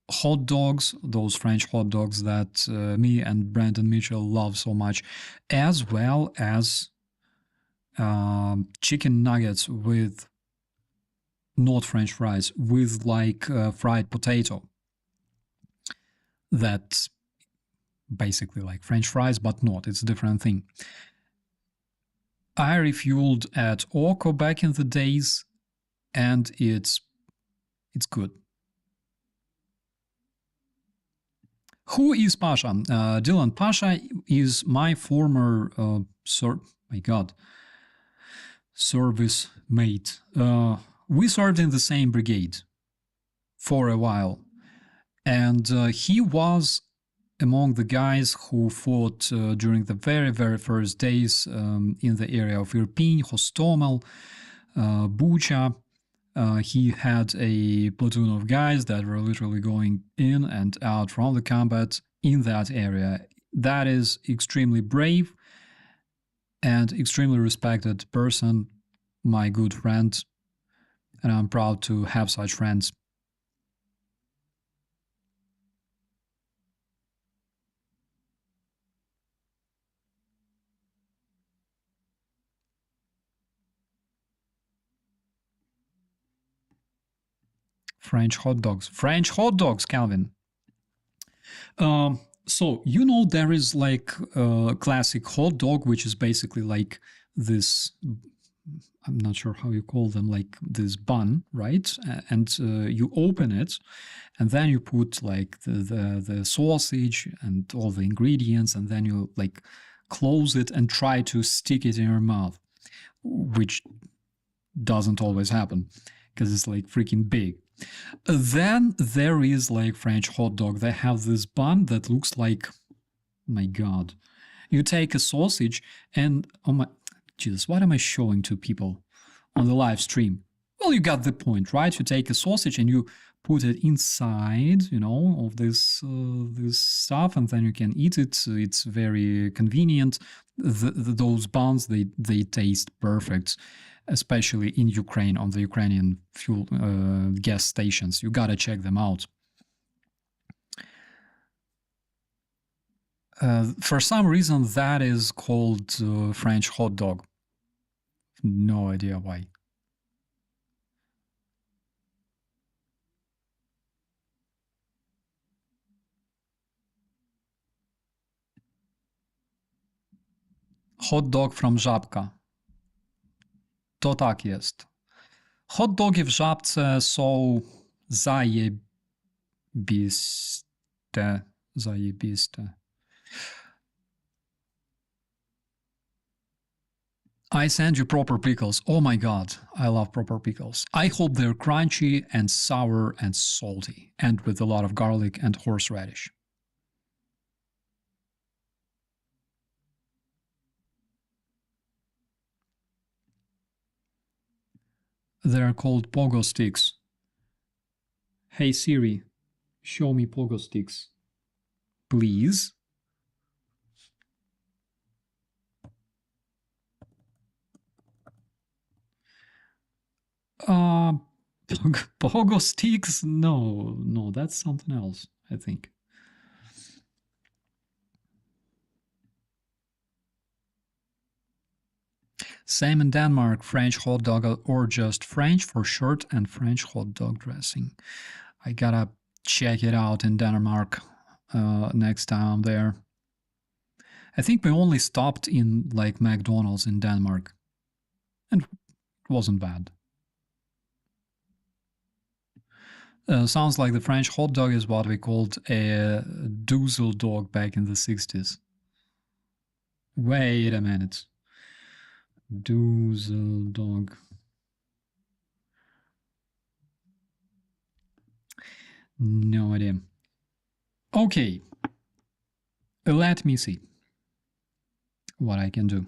hot dogs, those French hot dogs that me and Brandon Mitchell love so much, as well as chicken nuggets with not French fries, with like fried potato. That's basically like French fries, but not. It's a different thing. I refueled at Oko back in the days, and it's good. Who is Pasha? Dylan Pasha is my former service mate. We served in the same brigade for a while, and he was among the guys who fought during the very, very first days in the area of Irpin, Hostomel, Bucha. He had a platoon of guys that were literally going in and out from the combat in that area. That is extremely brave and extremely respected person, my good friend, and I'm proud to have such friends. French hot dogs. French hot dogs, Calvin. So, you know, there is like a classic hot dog, which is basically like this, I'm not sure how you call them, like this bun, right? And you open it, and then you put like the sausage and all the ingredients, and then you like close it and try to stick it in your mouth, which doesn't always happen because it's like freaking big. Then there is like French hot dog. They have this bun that looks like, my God. You take a sausage and, oh my, Jesus, what am I showing to people on the live stream? Well, you got the point, right? You take a sausage and you put it inside, you know, of this this stuff, and then you can eat it. It's very convenient. Those buns, they taste perfect, especially in Ukraine on the Ukrainian fuel gas stations. You gotta check them out. For some reason, that is called French hot dog. No idea why. Hot dog from Żabka. To tak jest. Hot dogi w Żabce są zajebiste. Zajebiste. I send you proper pickles. Oh my God, I love proper pickles. I hope they're crunchy and sour and salty, and with a lot of garlic and horseradish. They're called pogo sticks. Hey Siri, show me pogo sticks, please. Pogo sticks? No, that's something else, I think. Same in Denmark, French hot dog, or just French for short, and French hot dog dressing. I gotta check it out in Denmark next time I'm there. I think we only stopped in like McDonald's in Denmark, and it wasn't bad. Sounds like the French hot dog is what we called a doozle dog back in the 60s. Wait a minute. Doozle dog. No idea. Okay. Let me see what I can do.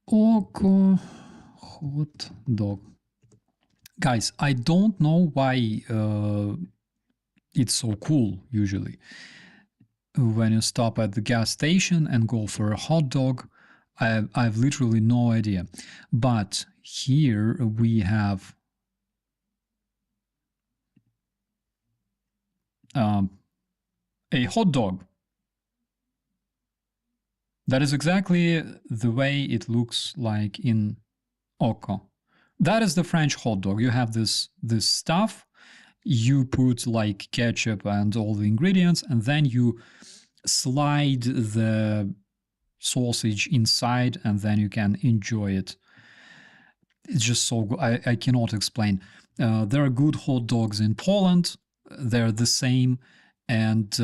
Oko hot dog. Guys, I don't know why it's so cool usually. When you stop at the gas station and go for a hot dog, I've literally no idea. But here we have a hot dog. That is exactly the way it looks like in Oko. That is the French hot dog. You have this stuff, you put like ketchup and all the ingredients, and then you slide the sausage inside, and then you can enjoy it. It's just so good. I cannot explain. There are good hot dogs in Poland. They're the same. And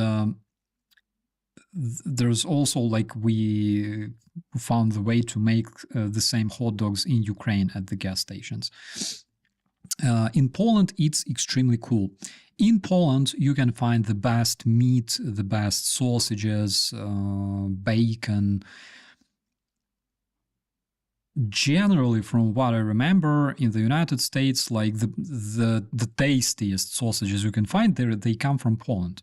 there's also like we found the way to make the same hot dogs in Ukraine at the gas stations. In Poland, it's extremely cool. In Poland, you can find the best meat, the best sausages, bacon. Generally, from what I remember, in the United States, like the tastiest sausages you can find there, they come from Poland.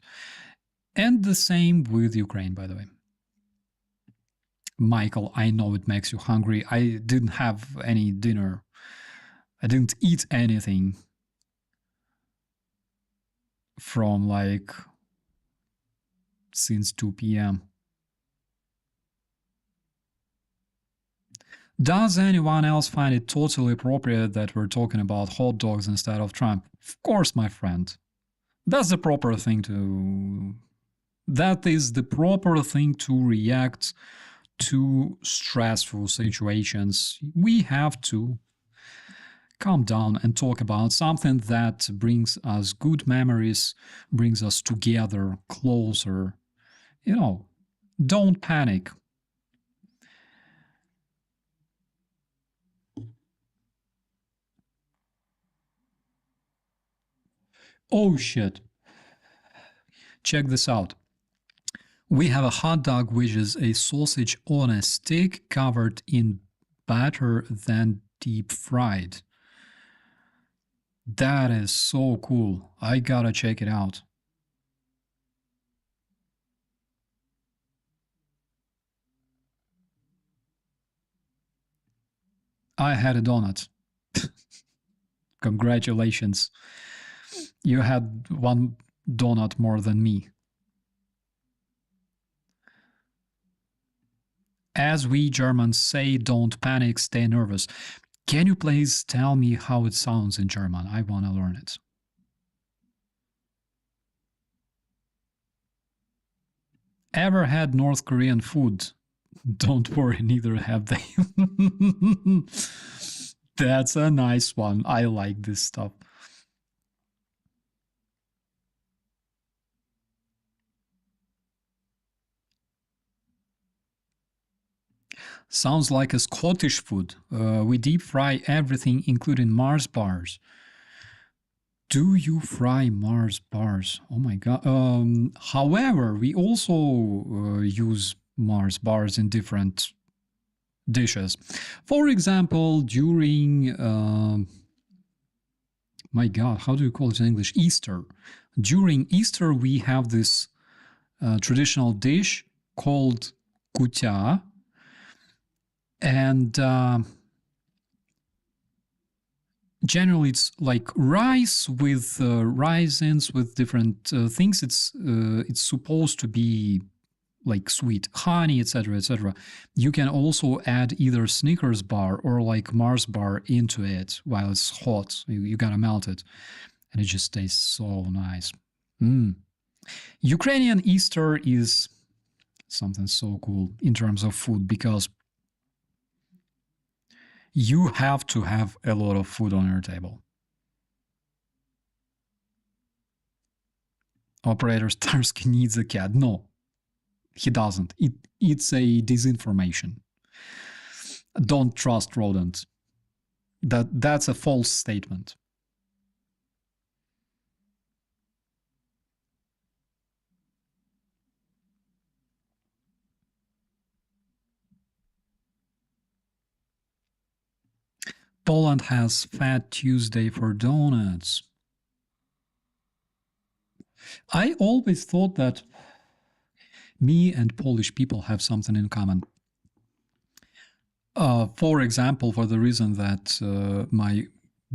And the same with Ukraine, by the way. Michael, I know it makes you hungry. I didn't have any dinner. I didn't eat anything from like since 2 p.m. Does anyone else find it totally appropriate that we're talking about hot dogs instead of Trump? Of course, my friend. That's the proper thing to. That is the proper thing to react to stressful situations. We have to calm down and talk about something that brings us good memories, brings us together, closer. Don't panic. Oh shit. Check this out. We have a hot dog which is a sausage on a stick covered in batter then deep fried. That is so cool. I gotta check it out. I had a donut. Congratulations. You had one donut more than me. As we Germans say, don't panic, stay nervous. Can you please tell me how it sounds in German? I want to learn it. Ever had North Korean food? Don't worry, neither have they. That's a nice one. I like this stuff. Sounds like a Scottish food. We deep fry everything, including Mars bars. Do you fry Mars bars? Oh my god. However, we also use Mars bars in different dishes. For example, during my god, how do you call it in English? Easter. During Easter, we have this traditional dish called kutya, and generally it's like rice with raisins with different things. It's supposed to be like sweet, honey, etc., etc. You can also add either Snickers bar or like Mars bar into it while it's hot. You gotta melt it, and it just tastes so nice. Ukrainian Easter is something so cool in terms of food because you have to have a lot of food on your table. Operator Starsky needs a cat. No, he doesn't. It's a disinformation. Don't trust rodents. That's a false statement. Poland has Fat Tuesday for donuts. I always thought that me and Polish people have something in common. For example, for the reason that my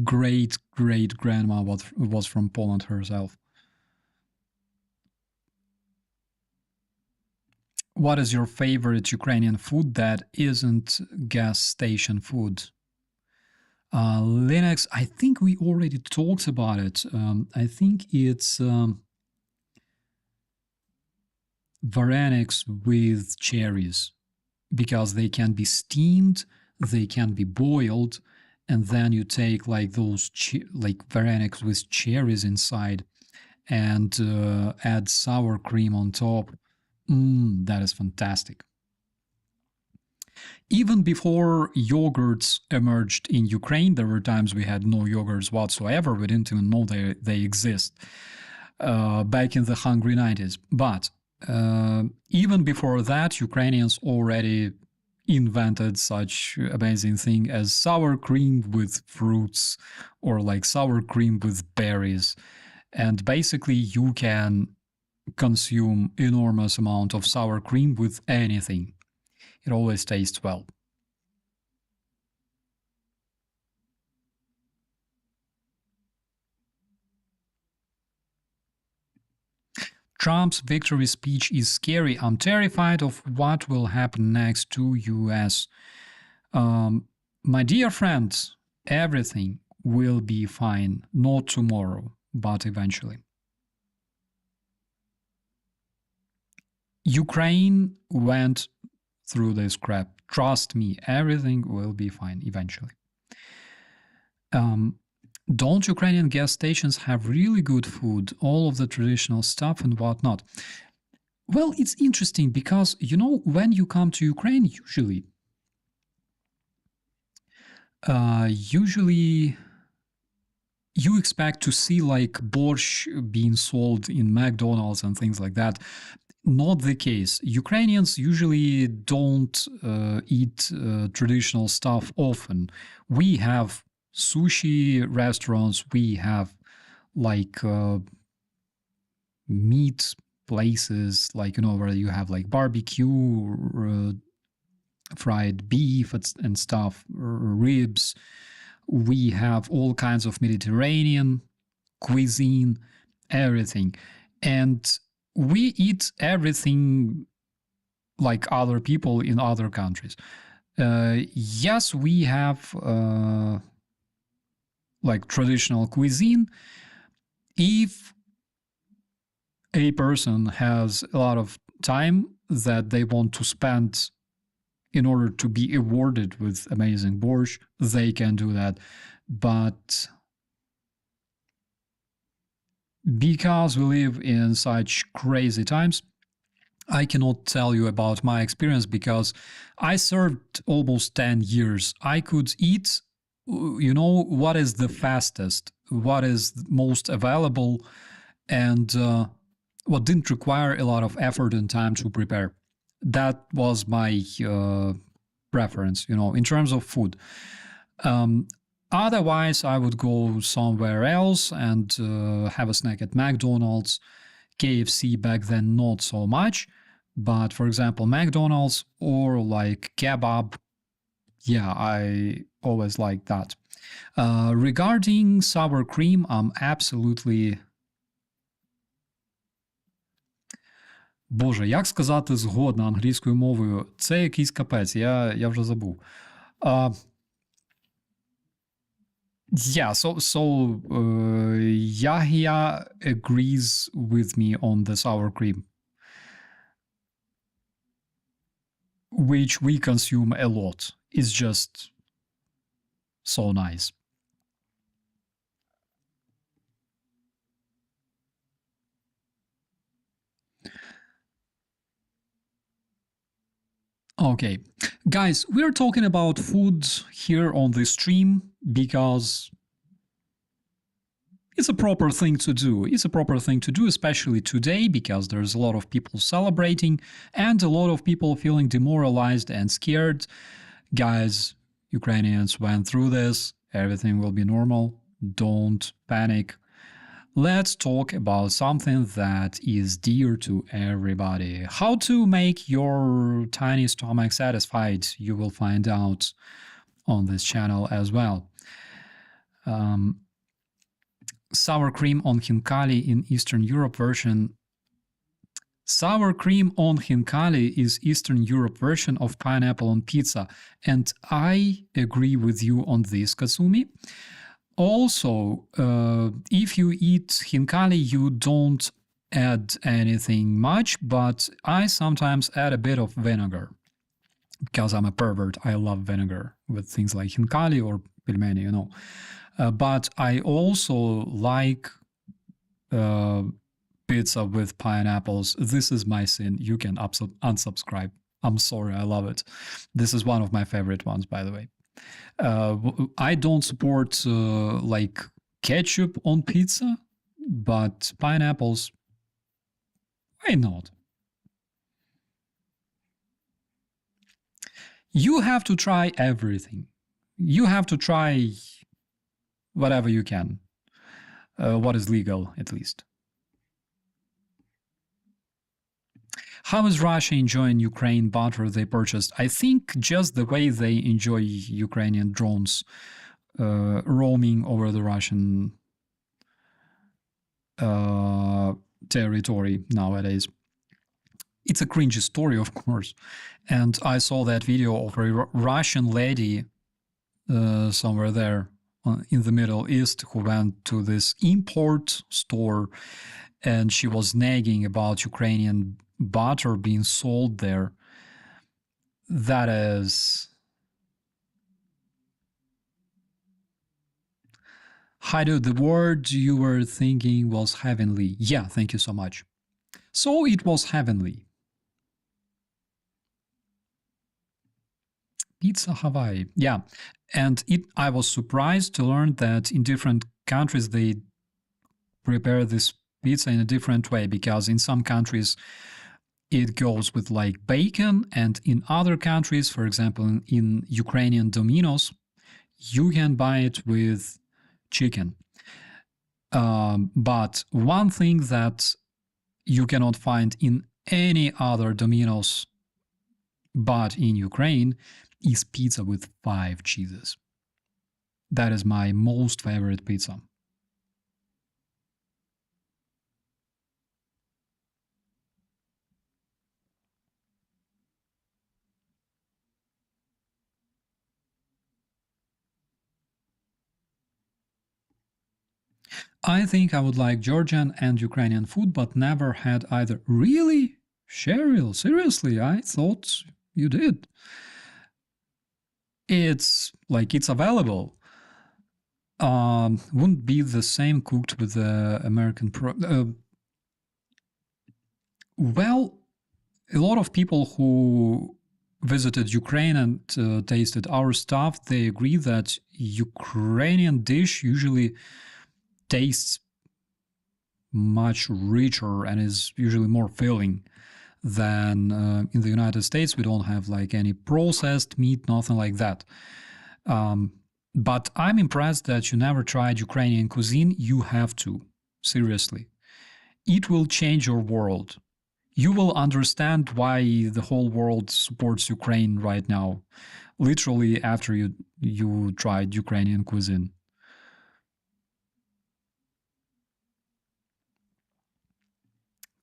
great-great-grandma was from Poland herself. What is your favorite Ukrainian food that isn't gas station food? Linux, I think we already talked about it. I think it's varenics with cherries because they can be steamed, they can be boiled, and then you take like those like varenics with cherries inside and add sour cream on top. That is fantastic. Even before yogurts emerged in Ukraine, there were times we had no yogurts whatsoever. We didn't even know they exist back in the hungry 90s. But even before that, Ukrainians already invented such amazing thing as sour cream with fruits or like sour cream with berries. And basically you can consume enormous amount of sour cream with anything. It always tastes well. Trump's victory speech is scary. I'm terrified of what will happen next to US. My dear friends, everything will be fine, not tomorrow, but eventually. Ukraine went through this crap. Trust me, everything will be fine eventually. Don't Ukrainian gas stations have really good food, all of the traditional stuff and whatnot? Well, it's interesting because, when you come to Ukraine, usually you expect to see like borscht being sold in McDonald's and things like that. Not the case. Ukrainians usually don't eat traditional stuff often. We have sushi restaurants, we have like meat places, like, where you have like barbecue, fried beef and stuff, ribs. We have all kinds of Mediterranean cuisine, everything. And we eat everything like other people in other countries. Yes, we have like traditional cuisine. If a person has a lot of time that they want to spend in order to be awarded with amazing borscht, they can do that. But because we live in such crazy times, I cannot tell you about my experience because I served almost 10 years. I could eat, what is the fastest, what is most available, and what didn't require a lot of effort and time to prepare. That was my preference, in terms of food. Otherwise, I would go somewhere else and have a snack at McDonald's. KFC back then, not so much. But for example, McDonald's or like kebab, yeah, I always liked that. Regarding sour cream, I'm absolutely... Боже, як сказати згодна англійською мовою? Це якийсь капець, я вже забув. Yeah, so Yahya agrees with me on the sour cream, which we consume a lot. It's just so nice. Okay, guys, we're talking about food here on the stream because it's a proper thing to do. It's a proper thing to do, especially today, because there's a lot of people celebrating and a lot of people feeling demoralized and scared. Guys, Ukrainians went through this. Everything will be normal. Don't panic. Let's talk about something that is dear to everybody. How to make your tiny stomach satisfied. You will find out on this channel as well. Sour cream on khinkali in Eastern Europe version. Sour cream on khinkali is Eastern Europe version of pineapple on pizza. And I agree with you on this, Katsumi. Also, if you eat khinkali, you don't add anything much, but I sometimes add a bit of vinegar because I'm a pervert. I love vinegar with things like khinkali or pelmeni, but I also like pizza with pineapples. This is my sin. You can unsubscribe. I'm sorry. I love it. This is one of my favorite ones, by the way. I don't support like ketchup on pizza, but pineapples, why not? You have to try everything. You have to try whatever you can. What is legal, at least. How is Russia enjoying Ukraine butter they purchased? I think just the way they enjoy Ukrainian drones roaming over the Russian territory nowadays. it's a cringy story, of course. And I saw that video of a Russian lady somewhere there in the Middle East who went to this import store, and she was nagging about Ukrainian butter being sold there. That is... Haidu, the word you were thinking was heavenly. Yeah, thank you so much. So it was heavenly. Pizza Hawaii. Yeah. And I was surprised to learn that in different countries they prepare this pizza in a different way, because in some countries it goes with like bacon, and in other countries, for example, in Ukrainian Domino's, you can buy it with chicken. But one thing that you cannot find in any other Domino's but in Ukraine is pizza with 5 cheeses. That is my most favorite pizza. I think I would like Georgian and Ukrainian food, but never had either. Really? Cheryl, seriously? I thought you did. It's like it's available. Wouldn't be the same cooked with the American well, a lot of people who visited Ukraine and tasted our stuff, they agree that Ukrainian dish usually tastes much richer and is usually more filling than in the United States. We don't have like any processed meat, nothing like that. But I'm impressed that you never tried Ukrainian cuisine. You have to, seriously. It will change your world. You will understand why the whole world supports Ukraine right now, literally after you tried Ukrainian cuisine.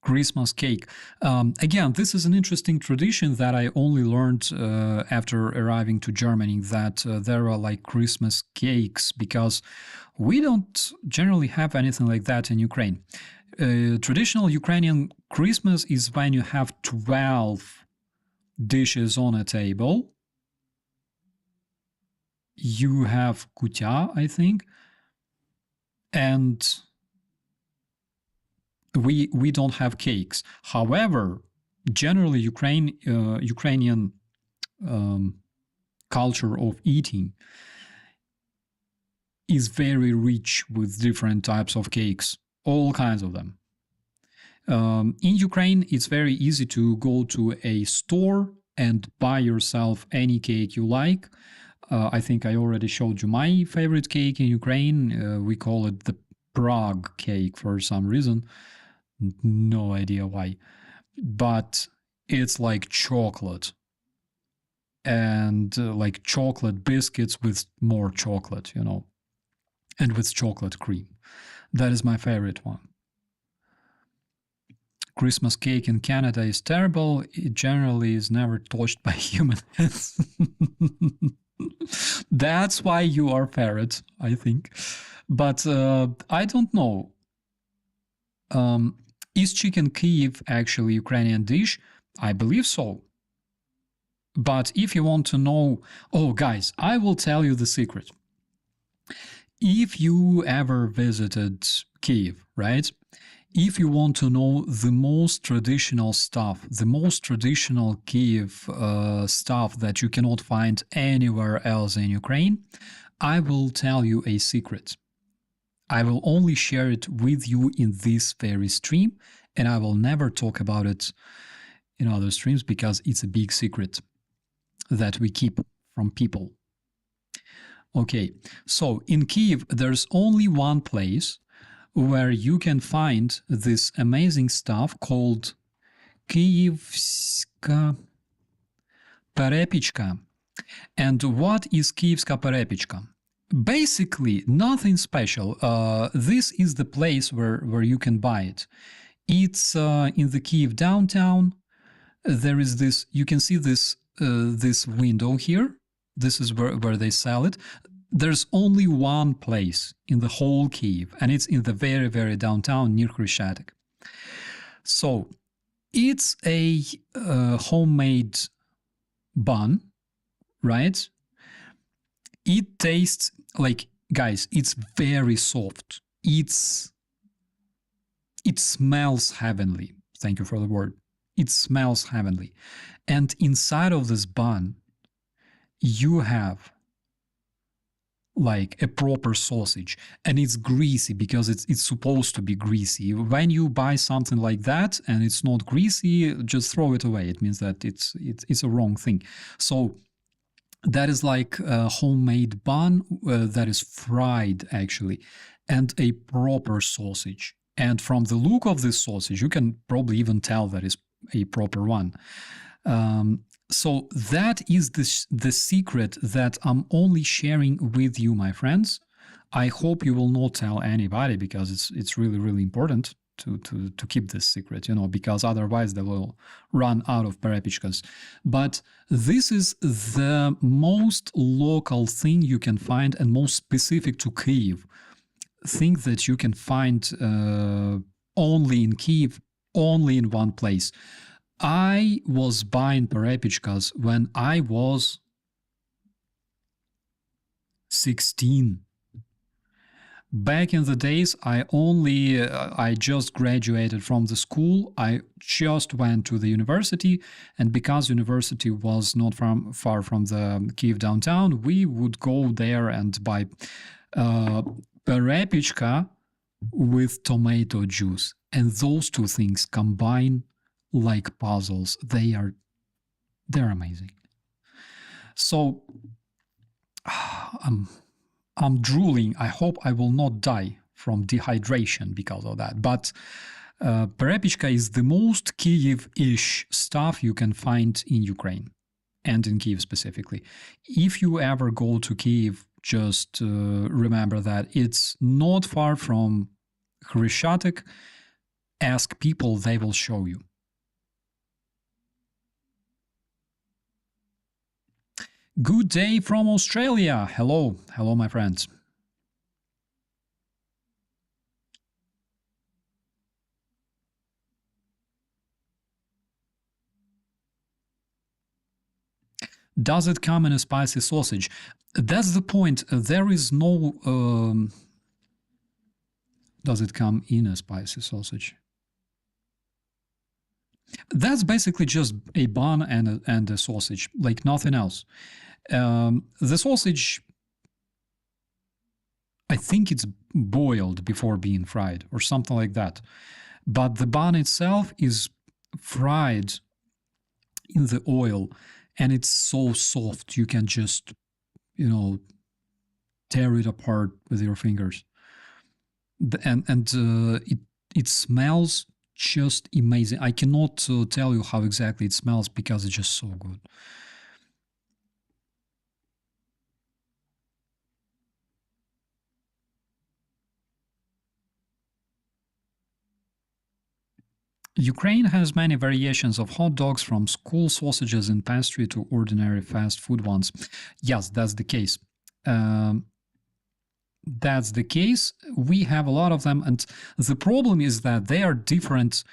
Christmas cake. Again, this is an interesting tradition that I only learned after arriving to Germany, that there are like Christmas cakes, because we don't generally have anything like that in Ukraine. Traditional Ukrainian Christmas is when you have 12 dishes on a table. You have kutya, I think, and we don't have cakes. However, generally Ukrainian culture of eating is very rich with different types of cakes, all kinds of them. In Ukraine, it's very easy to go to a store and buy yourself any cake you like. I think I already showed you my favorite cake in Ukraine. We call it the Prague cake for some reason. No idea why. But it's like chocolate. And like chocolate biscuits with more chocolate, you know. And with chocolate cream. That is my favorite one. Christmas cake in Canada is terrible. It generally is never touched by human hands. That's why you are ferret, I think. But I don't know. Is chicken Kyiv actually Ukrainian dish? I believe so. But if you want to know... Oh, guys, I will tell you the secret. If you ever visited Kyiv, right? If you want to know the most traditional stuff, the most traditional Kyiv stuff that you cannot find anywhere else in Ukraine, I will tell you a secret. I will only share it with you in this very stream, and I will never talk about it in other streams because it's a big secret that we keep from people. Okay, so in Kyiv, there's only one place where you can find this amazing stuff called Kyivska Perepichka. And what is Kyivska Perepichka? Basically, nothing special. This is the place where you can buy it. It's in the Kyiv downtown. there is this, you can see this this window here. This is where they sell it. There's only one place in the whole Kyiv, and it's in the very, very downtown near Khreshchatyk. So it's a homemade bun, right? It tastes like, guys, it's very soft. It smells heavenly. Thank you for the word. It smells heavenly. And inside of this bun, you have like a proper sausage, and it's greasy because it's supposed to be greasy. When you buy something like that and it's not greasy, just throw it away. It means that it's a wrong thing. So that is like a homemade bun that is fried actually, and a proper sausage. And from the look of this sausage, you can probably even tell that is a proper one. So that is the secret that I'm only sharing with you, my friends. I hope you will not tell anybody, because it's really, really important to keep this secret, because otherwise they will run out of perepichkas. But this is the most local thing you can find, and most specific to Kyiv. Thing that you can find only in Kyiv, only in one place. I was buying perepichkas when I was 16. Back in the days, I just graduated from the school. I just went to the university, and because university was not far from the Kyiv downtown, we would go there and buy perepichka with tomato juice. And those two things combine like puzzles. They're amazing. So I'm drooling. I hope I will not die from dehydration because of that. But perepichka is the most Kyiv-ish stuff you can find in Ukraine, and in Kyiv specifically. If you ever go to Kyiv, just remember that it's not far from Khreshchatyk. Ask people, they will show you. Good day from Australia. Hello. Hello, my friends. Does it come in a spicy sausage? That's the point. There is no... does it come in a spicy sausage? That's basically just a bun and a sausage, like nothing else. The sausage, I think it's boiled before being fried or something like that. But the bun itself is fried in the oil, and it's so soft you can just, tear it apart with your fingers. And it smells just amazing. I cannot tell you how exactly it smells because it's just so good. Ukraine has many variations of hot dogs, from school sausages and pastry to ordinary fast food ones. Yes, that's the case. That's the case. We have a lot of them, and the problem is that they are different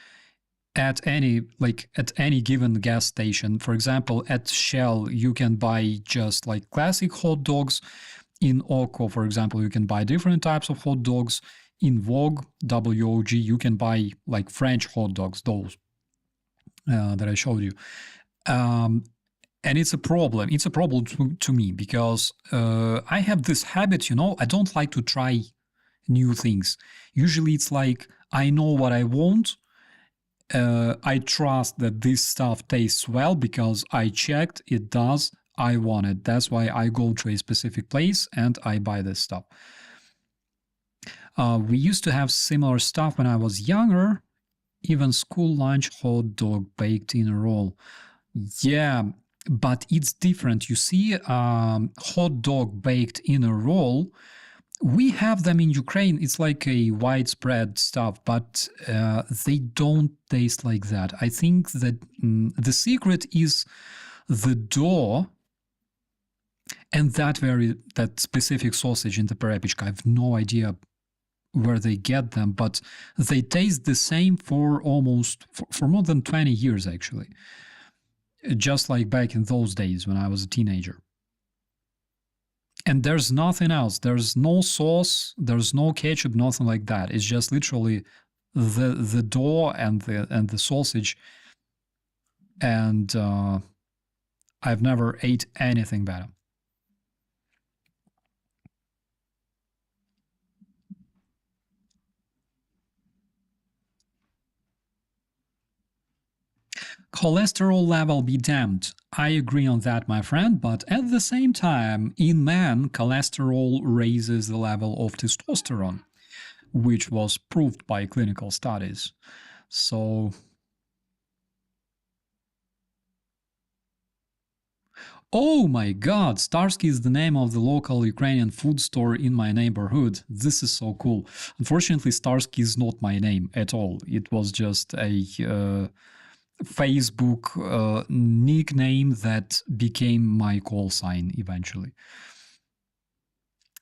at any given gas station. For example, at Shell, you can buy just like classic hot dogs. In Oko, for example, you can buy different types of hot dogs. In Vogue, W-O-G, you can buy like French hot dogs, those that I showed you. And it's a problem. It's a problem to me because I have this habit, I don't like to try new things. Usually it's like, I know what I want. I trust that this stuff tastes well because I checked, it does, I want it. That's why I go to a specific place and I buy this stuff. We used to have similar stuff when I was younger. Even school lunch hot dog baked in a roll. Yeah, but it's different. You see, hot dog baked in a roll We have them in Ukraine. It's like a widespread stuff, but they don't taste like that. I think that the secret is the dough and that specific sausage in the perepechka. I have no idea where they get them, but they taste the same for more than 20 years, actually. Just like back in those days when I was a teenager. And there's nothing else. There's no sauce, there's no ketchup, nothing like that. It's just literally the dough and the sausage. And I've never ate anything better. Cholesterol level be damned. I agree on that, my friend, but at the same time, in men, cholesterol raises the level of testosterone, which was proved by clinical studies. So, oh my god, Starsky is the name of the local Ukrainian food store in my neighborhood. This is so cool. Unfortunately, Starsky is not my name at all. It was just a Facebook nickname that became my call sign eventually.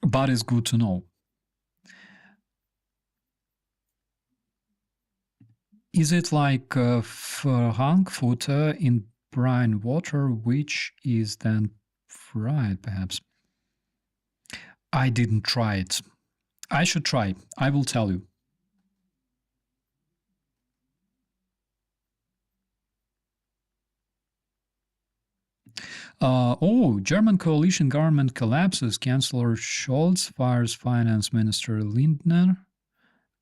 But it's good to know. Is it like Frankfurter in brine water, which is then fried, perhaps? I didn't try it. I should try. I will tell you. German coalition government collapses. Chancellor Scholz fires Finance Minister Lindner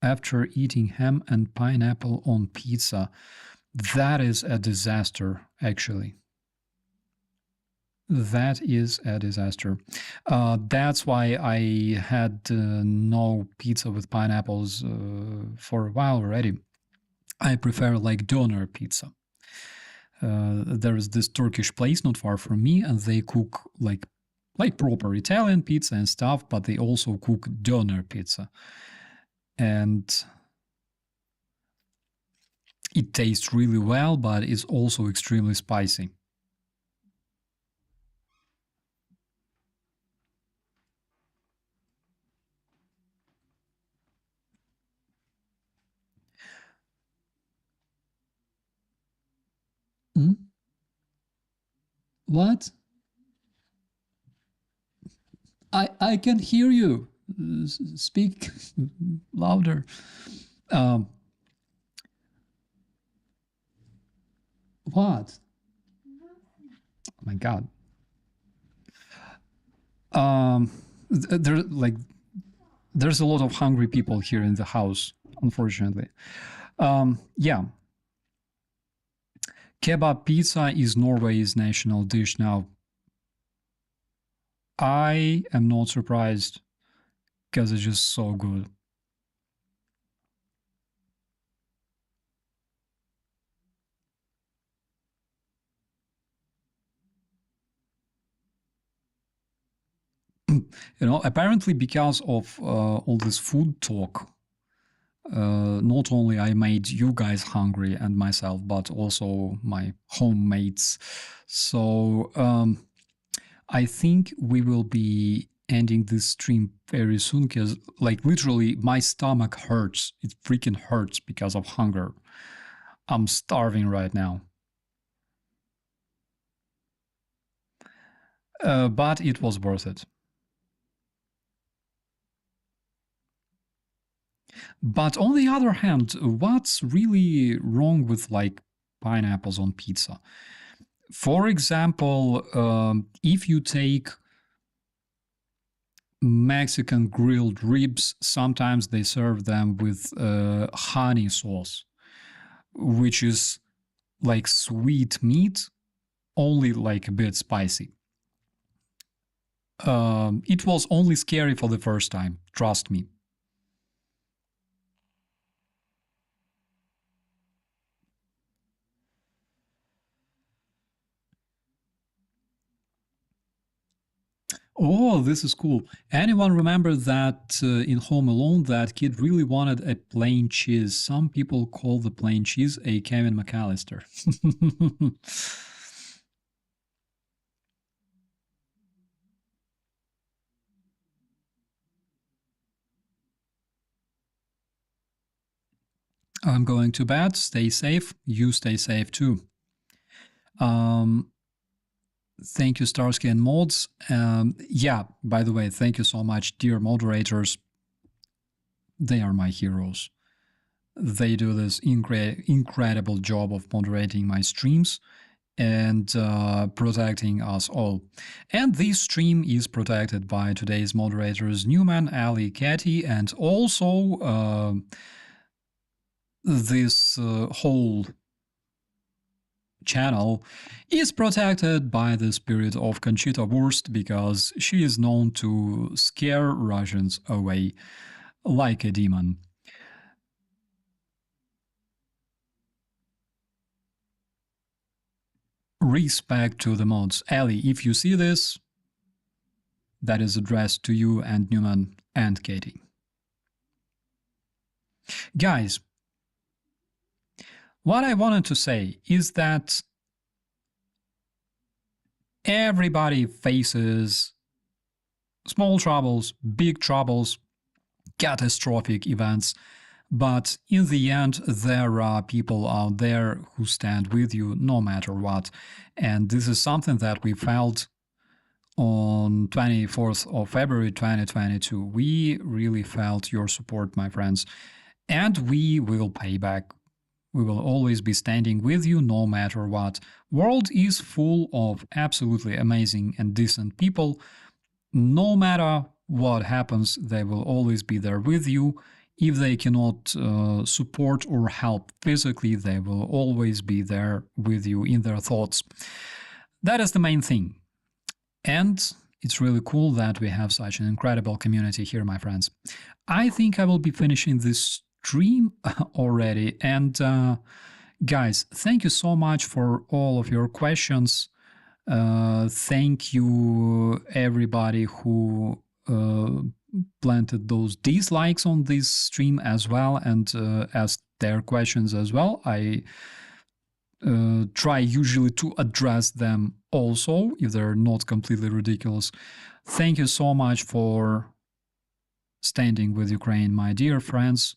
after eating ham and pineapple on pizza. That is a disaster, actually. That is a disaster. That's why I had no pizza with pineapples for a while already. I prefer like doner pizza. There is this Turkish place not far from me, and they cook like proper Italian pizza and stuff, but they also cook doner pizza. And it tastes really well, but it's also extremely spicy. Hmm? What? I can hear you. Speak louder. What? Oh my god. There's a lot of hungry people here in the house, unfortunately. Yeah. Kebab pizza is Norway's national dish now. I am not surprised because it's just so good. Apparently because of all this food talk, not only I made you guys hungry and myself, but also my homemates. So I think we will be ending this stream very soon because like literally my stomach hurts. It freaking hurts because of hunger. I'm starving right now. But it was worth it. But on the other hand, what's really wrong with like pineapples on pizza? For example, if you take Mexican grilled ribs, sometimes they serve them with honey sauce, which is like sweet meat, only like a bit spicy. It was only scary for the first time, trust me. Oh, this is cool. Anyone remember that in Home Alone, that kid really wanted a plain cheese? Some people call the plain cheese a Kevin McAllister. I'm going to bed. Stay safe. You stay safe too. Thank you, Starsky and Mods. Yeah, by the way, thank you so much, dear moderators. They are my heroes. They do this incredible job of moderating my streams and protecting us all. And this stream is protected by today's moderators, Newman, Ali, Katie, and also this whole channel is protected by the spirit of Conchita Wurst, because she is known to scare Russians away like a demon. Respect to the mods. Ali, if you see this, that is addressed to you and Newman and Katie. Guys, what I wanted to say is that everybody faces small troubles, big troubles, catastrophic events, but in the end, there are people out there who stand with you no matter what. And this is something that we felt on 24th of February 2022. We really felt your support, my friends, and we will pay back. We will always be standing with you no matter what. World is full of absolutely amazing and decent people. No matter what happens, they will always be there with you. If they cannot support or help physically, they will always be there with you in their thoughts. That is the main thing. And it's really cool that we have such an incredible community here, my friends. I think I will be finishing this stream already. And guys, thank you so much for all of your questions. Thank you, everybody who planted those dislikes on this stream as well and asked their questions as well. I try usually to address them also if they're not completely ridiculous. Thank you so much for standing with Ukraine, my dear friends,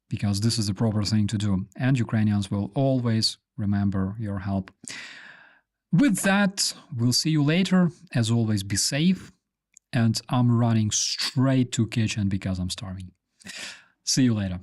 because this is the proper thing to do, and Ukrainians will always remember your help. With that, we'll see you later. As always, be safe. And I'm running straight to kitchen because I'm starving. See you later.